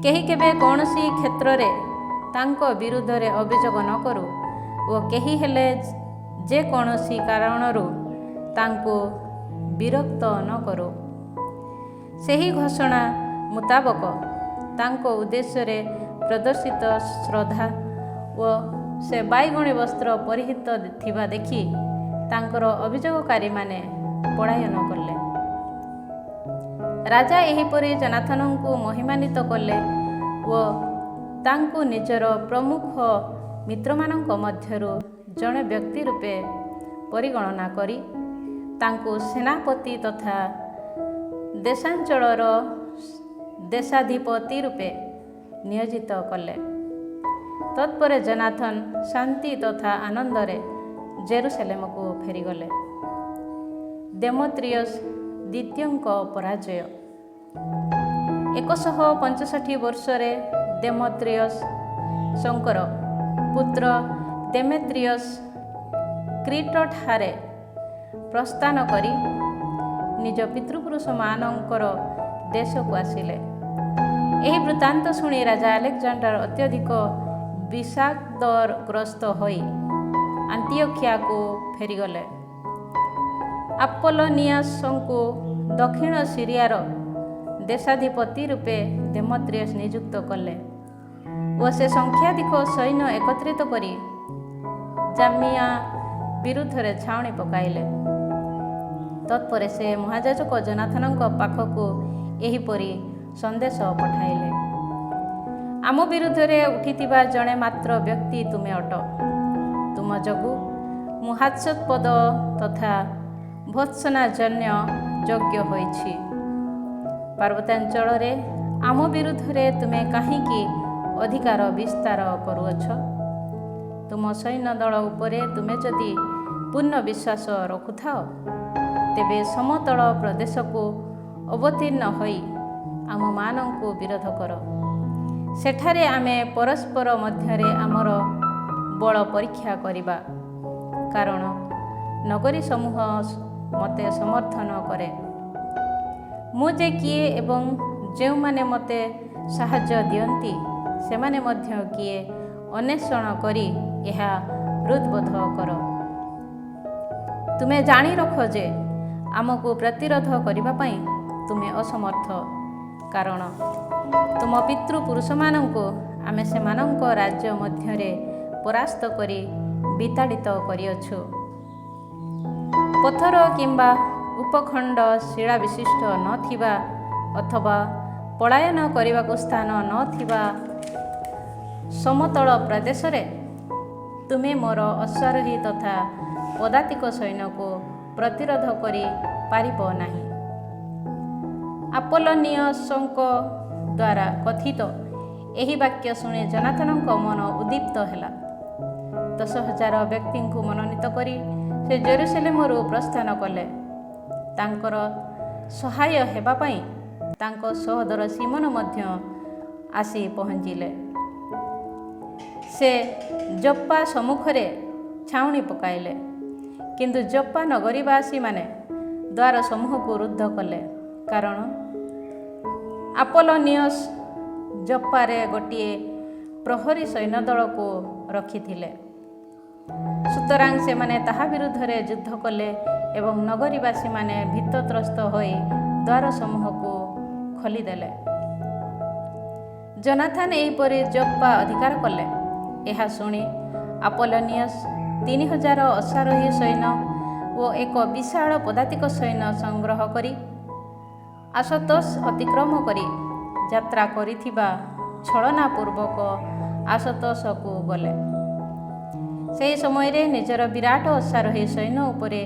କେହି କେବେ କୌଣସି କ୍ଷେତ୍ରରେ ତାଙ୍କ ବିରୁଦ୍ଧରେ ଅଭିଯୋଗ ନ କରୁ ଓ କେହି ହେଲେ ଯେକୌଣସି କାରଣରୁ ତାଙ୍କୁ ବିରକ୍ତ ନ କରୁ। ସେହି ଘୋଷଣା ମୁତାବକ ତାଙ୍କ ଉଦ୍ଦେଶ୍ୟରେ ପ୍ରଦର୍ଶିତ ଶ୍ରଦ୍ଧା ଓ ସେ ବାଇଗଣୀ ବସ୍ତ୍ର ପରିହିତ ଥିବା ଦେଖି ତାଙ୍କର ଅଭିଯୋଗକାରୀମାନେ ପଳାୟନ କଲେ। ରାଜା ଏହିପରି ଜୋନାଥନଙ୍କୁ ମହିମାନ୍ୱିତ କଲେ ଓ ତାଙ୍କୁ ନିଜର ପ୍ରମୁଖ ମିତ୍ରମାନଙ୍କ ମଧ୍ୟରୁ ଜଣେ ବ୍ୟକ୍ତି ରୂପେ ପରିଗଣନା କରି ତାଙ୍କୁ ସେନାପତି ତଥା ଦେଶାଞ୍ଚଳର ଦେଶାଧିପତି ରୂପେ ନିୟୋଜିତ କଲେ। ତତ୍ପରେ ଜୋନାଥନ ଶାନ୍ତି ତଥା ଆନନ୍ଦରେ ଜେରୁସାଲେମକୁ ଫେରିଗଲେ। ଦେମେତ୍ରିୟସ୍ ଦ୍ୱିତୀୟଙ୍କ ପରାଜୟ। 165 ବର୍ଷରେ ଦେମେତ୍ରିୟସ୍ଙ୍କର ପୁତ୍ର ଦେମେତ୍ରିୟସ୍ କ୍ରିଟଠାରେ ପ୍ରସ୍ଥାନ କରି ନିଜ ପିତୃପୁରୁଷମାନଙ୍କର ଦେଶକୁ ଆସିଲେ। ଏହି ବୃତ୍ତାନ୍ତ ଶୁଣି ରାଜା ଆଲେକଜାଣ୍ଡାର ଅତ୍ୟଧିକ ବିଷାଦଗ୍ରସ୍ତ ହୋଇ ଆନ୍ତିଓଖିଆକୁ ଫେରିଗଲେ। ଆପୋଲୋନିୟସଙ୍କୁ ଦକ୍ଷିଣ ସିରିଆର ଦେଶାଧିପତି ରୂପେ ଦେମେତ୍ରିୟସ୍ ନିଯୁକ୍ତ କଲେ ଓ ସେ ସଂଖ୍ୟାଧିକ ସୈନ୍ୟ ଏକତ୍ରିତ କରି ଜାମିଆ ବିରୁଦ୍ଧରେ ଛାଉଣି ପକାଇଲେ। ତତ୍ପରେ ସେ ମହାଯାଜକ ଜୋନାଥନଙ୍କ ପାଖକୁ ଏହିପରି ସନ୍ଦେଶ ପଠାଇଲେ, ଆମ ବିରୁଦ୍ଧରେ ଉଠିଥିବା ଜଣେ ମାତ୍ର ବ୍ୟକ୍ତି ତୁମେ ଅଟ। ତୁମ ଯୋଗୁଁ ମୁଁ ହାସ୍ୟାସ୍ପଦ ତଥା ଭର୍ତ୍ସନାଜନ୍ୟ ଯୋଗ୍ୟ ହୋଇଛି। ପାର୍ବତ୍ୟାଞ୍ଚଳରେ ଆମ ବିରୁଦ୍ଧରେ ତୁମେ କାହିଁକି ଅଧିକାର ବିସ୍ତାର କରୁଅଛ? ତୁମ ସୈନ୍ୟ ଦଳ ଉପରେ ତୁମେ ଯଦି ପୂର୍ଣ୍ଣ ବିଶ୍ୱାସ ରଖୁଥାଅ, ତେବେ ସମତଳ ପ୍ରଦେଶକୁ ଅବତୀର୍ଣ୍ଣ ହୋଇ ଆମମାନଙ୍କୁ ବିରୋଧ କର। ସେଠାରେ ଆମେ ପରସ୍ପର ମଧ୍ୟରେ ଆମର ବଳ ପରୀକ୍ଷା କରିବା, କାରଣ ନଗରୀ ସମୂହ ମୋତେ ସମର୍ଥନ କରେ। ମୁଁ ଯେ କିଏ ଏବଂ ଯେଉଁମାନେ ମୋତେ ସାହାଯ୍ୟ ଦିଅନ୍ତି ସେମାନେ ମଧ୍ୟ କିଏ ଅନ୍ୱେଷଣ କରି ଏହା ହୃଦବୋଧ କର। ତୁମେ ଜାଣି ରଖ ଯେ ଆମକୁ ପ୍ରତିରୋଧ କରିବା ପାଇଁ ତୁମେ ଅସମର୍ଥ, କାରଣ ତୁମ ପିତୃପୁରୁଷମାନଙ୍କୁ ଆମେ ସେମାନଙ୍କ ରାଜ୍ୟ ମଧ୍ୟରେ ପରାସ୍ତ କରି ବିତାଡ଼ିତ କରିଅଛୁ। ପଥର କିମ୍ବା ଉପଖଣ୍ଡ ଶିଳା ବିଶିଷ୍ଟ ନଥିବା ଅଥବା ପଳାୟନ କରିବାକୁ ସ୍ଥାନ ନଥିବା ସମତଳ ପ୍ରଦେଶରେ ତୁମେ ମୋର ଅଶ୍ୱାରୋହୀ ତଥା ପଦାତିକ ସୈନ୍ୟକୁ ପ୍ରତିରୋଧ କରି ପାରିବ ନାହିଁ। ଆପୋଲୋନିୟସଙ୍କ ଦ୍ୱାରା କଥିତ ଏହି ବାକ୍ୟ ଶୁଣି ଜନାଥନଙ୍କ ମନ ଉଦ୍ଦୀପ୍ତ ହେଲା। 10,000 ବ୍ୟକ୍ତିଙ୍କୁ ମନୋନୀତ କରି ସେ ଜେରୁସାଲେମରୁ ପ୍ରସ୍ଥାନ କଲେ। ତାଙ୍କର ସହାୟ ହେବା ପାଇଁ ତାଙ୍କ ସହୋଦର ସିମୋନ ମଧ୍ୟ ଆସି ପହଞ୍ଚିଲେ। ସେ ଜପ୍ପା ସମ୍ମୁଖରେ ଛାଉଣି ପକାଇଲେ, କିନ୍ତୁ ଜପ୍ପା ନଗରୀବାସୀମାନେ ଦ୍ୱାର ସମୂହକୁ ରୁଦ୍ଧ କଲେ, କାରଣ ଆପୋଲୋନିୟସ ଜପ୍ପାରେ ଗୋଟିଏ ପ୍ରହରୀ ସୈନ୍ୟଦଳକୁ ରଖିଥିଲେ। ସୁତରାଂ ସେମାନେ ତାହା ବିରୁଦ୍ଧରେ ଯୁଦ୍ଧ କଲେ ଏବଂ ନଗରୀବାସୀମାନେ ଭୀତତ୍ରସ୍ତ ହୋଇ ଦ୍ୱାର ସମୂହକୁ ଖୋଲିଦେଲେ। ଜନାଥନ ଏହିପରି ଜପ୍ପା ଅଧିକାର କଲେ। ଏହା ଶୁଣି ଆପୋଲୋନିୟସ 3,000 ଅଶ୍ୱାରୋହୀ ସୈନ୍ୟ ଓ ଏକ ବିଶାଳ ପଦାତିକ ସୈନ୍ୟ ସଂଗ୍ରହ କରି ଆଶୋତୋସ ଅତିକ୍ରମ କରି ଯାତ୍ରା କରିଥିବା ଛଳନାପୂର୍ବକ ଆଶୋତୋସକୁ ଗଲେ। ସେହି ସମୟରେ ନିଜର ବିରାଟ ଅଶ୍ୱାରୋହୀ ସୈନ୍ୟ ଉପରେ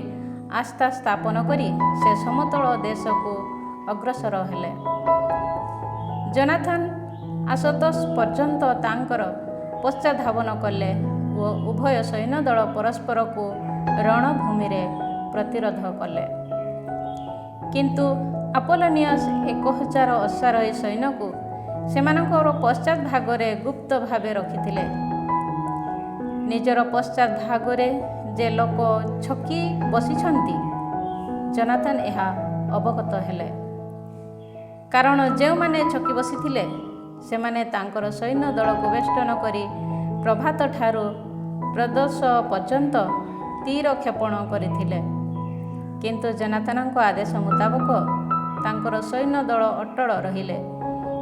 ଆସ୍ଥା ସ୍ଥାପନ କରି ସେ ସମତଳ ଦେଶକୁ ଅଗ୍ରସର ହେଲେ। ଜନାଥନ ଆଶୋତୋସ ପର୍ଯ୍ୟନ୍ତ ତାଙ୍କର ପଶ୍ଚାଧାବନ କଲେ ଓ ଉଭୟ ସୈନ୍ୟଦଳ ପରସ୍ପରକୁ ରଣଭୂମିରେ ପ୍ରତିରୋଧ କଲେ। କିନ୍ତୁ ଆପୋଲୋନିୟସ 1,000 ଅଶ୍ୱାରୋହୀ ସୈନ୍ୟକୁ ସେମାନଙ୍କର ପଶ୍ଚାତ ଭାଗରେ ଗୁପ୍ତ ଭାବେ ରଖିଥିଲେ। ନିଜର ପଶ୍ଚାତ ଭାଗରେ ଯେ ଲୋକ ଛକି ବସିଛନ୍ତି, ଜନାଥନ ଏହା ଅବଗତ ହେଲେ, କାରଣ ଯେଉଁମାନେ ଛକି ବସିଥିଲେ ସେମାନେ ତାଙ୍କର ସୈନ୍ୟ ଦଳକୁ ବେଷ୍ଟନ କରି ପ୍ରଭାତଠାରୁ ପ୍ରଦୋଷ ପର୍ଯ୍ୟନ୍ତ ତୀର କ୍ଷେପଣ କରିଥିଲେ। କିନ୍ତୁ ଜନାଥନଙ୍କ ଆଦେଶ ମୁତାବକ ତାଙ୍କର ସୈନ୍ୟ ଦଳ ଅଟଳ ରହିଲେ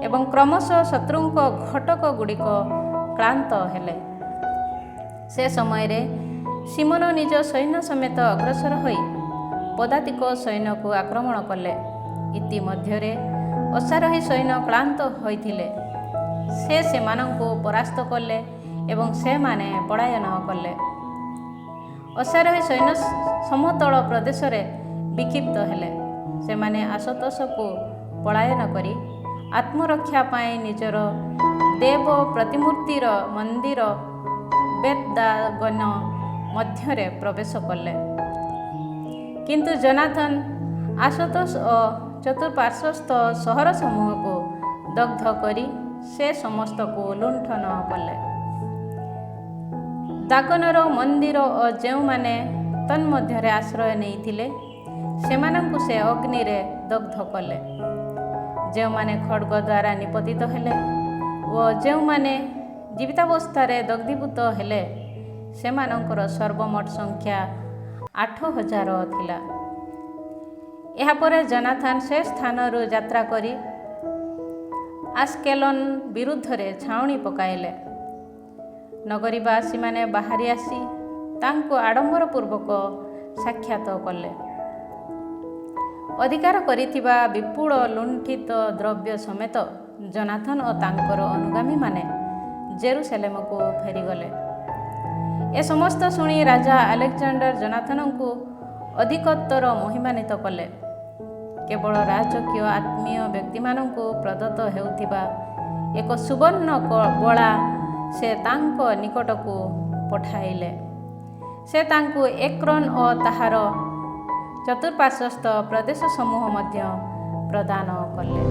ଏବଂ କ୍ରମଶଃ ଶତ୍ରୁଙ୍କ ଘଟକ ଗୁଡ଼ିକ କ୍ଳାନ୍ତ ହେଲେ। ସେ ସମୟରେ ସିମୋନ ନିଜ ସୈନ୍ୟ ସମେତ ଅଗ୍ରସର ହୋଇ ପଦାତିକ ସୈନ୍ୟକୁ ଆକ୍ରମଣ କଲେ। ଇତିମଧ୍ୟରେ ଅଶ୍ୱାରୋହୀ ସୈନ୍ୟ କ୍ଳାନ୍ତ ହୋଇଥିଲେ। ସେ ସେମାନଙ୍କୁ ପରାସ୍ତ କଲେ ଏବଂ ସେମାନେ ପଳାୟନ କଲେ। ଅଶ୍ୱାରୋହୀ ସୈନ୍ୟ ସମତଳ ପ୍ରଦେଶରେ ବିକ୍ଷିପ୍ତ ହେଲେ। ସେମାନେ ଆଶୋତୋସକୁ ପଳାୟନ କରି ଆତ୍ମରକ୍ଷା ପାଇଁ ନିଜର ଦେବ ପ୍ରତିମୂର୍ତ୍ତିର ମନ୍ଦିର ବେତଦାଗନ ମଧ୍ୟରେ ପ୍ରବେଶ କଲେ। କିନ୍ତୁ ଜନାଥନ ଆଶୋତୋସ ଓ ଚତୁଃପାର୍ଶ୍ୱସ୍ଥ ସହର ସମୂହକୁ ଦଗ୍ଧ କରି ସେ ସମସ୍ତକୁ ଲୁଣ୍ଠନ କଲେ। ଦାଗନର ମନ୍ଦିର ଓ ଯେଉଁମାନେ ତନ୍ମଧ୍ୟରେ ଆଶ୍ରୟ ନେଇଥିଲେ ସେମାନଙ୍କୁ ସେ ଅଗ୍ନିରେ ଦଗ୍ଧ କଲେ। ଯେଉଁମାନେ ଖଡ଼୍ଗ ଦ୍ୱାରା ନିପତିତ ହେଲେ ଓ ଯେଉଁମାନେ ଜୀବିତାବସ୍ଥାରେ ଦଗ୍ଧୀଭୂତ ହେଲେ ସେମାନଙ୍କର ସର୍ବମୋଟ ସଂଖ୍ୟା 8,000 ଥିଲା। ଏହାପରେ ଜନାଥନ ସେ ସ୍ଥାନରୁ ଯାତ୍ରା କରି ଆସ୍କେଲନ ବିରୁଦ୍ଧରେ ଛାଉଣି ପକାଇଲେ। ନଗରୀବାସୀମାନେ ବାହାରି ଆସି ତାଙ୍କୁ ଆଡ଼ମ୍ବରପୂର୍ବକ ସାକ୍ଷାତ କଲେ। ଅଧିକାର କରିଥିବା ବିପୁଳ ଲୁଣ୍ଠିତ ଦ୍ରବ୍ୟ ସମେତ ଜନାଥନ ଓ ତାଙ୍କର ଅନୁଗାମୀମାନେ ଜେରୁସାଲେମକୁ ଫେରିଗଲେ। ଏ ସମସ୍ତ ଶୁଣି ରାଜା ଆଲେକଜାଣ୍ଡର ଜନାଥନଙ୍କୁ ଅଧିକତର ମହିମାନ୍ୱିତ କଲେ। କେବଳ ରାଜକୀୟ ଆତ୍ମୀୟ ବ୍ୟକ୍ତିମାନଙ୍କୁ ପ୍ରଦତ୍ତ ହେଉଥିବା ଏକ ସୁବର୍ଣ୍ଣ ବଳା ସେ ତାଙ୍କ ନିକଟକୁ ପଠାଇଲେ। ସେ ତାଙ୍କୁ ଏକ୍ରୋନ ଓ ତାହାର ଚତୁଃପାର୍ଶ୍ୱସ୍ଥ ପ୍ରଦେଶ ସମୂହ ମଧ୍ୟ ପ୍ରଦାନ କଲେ।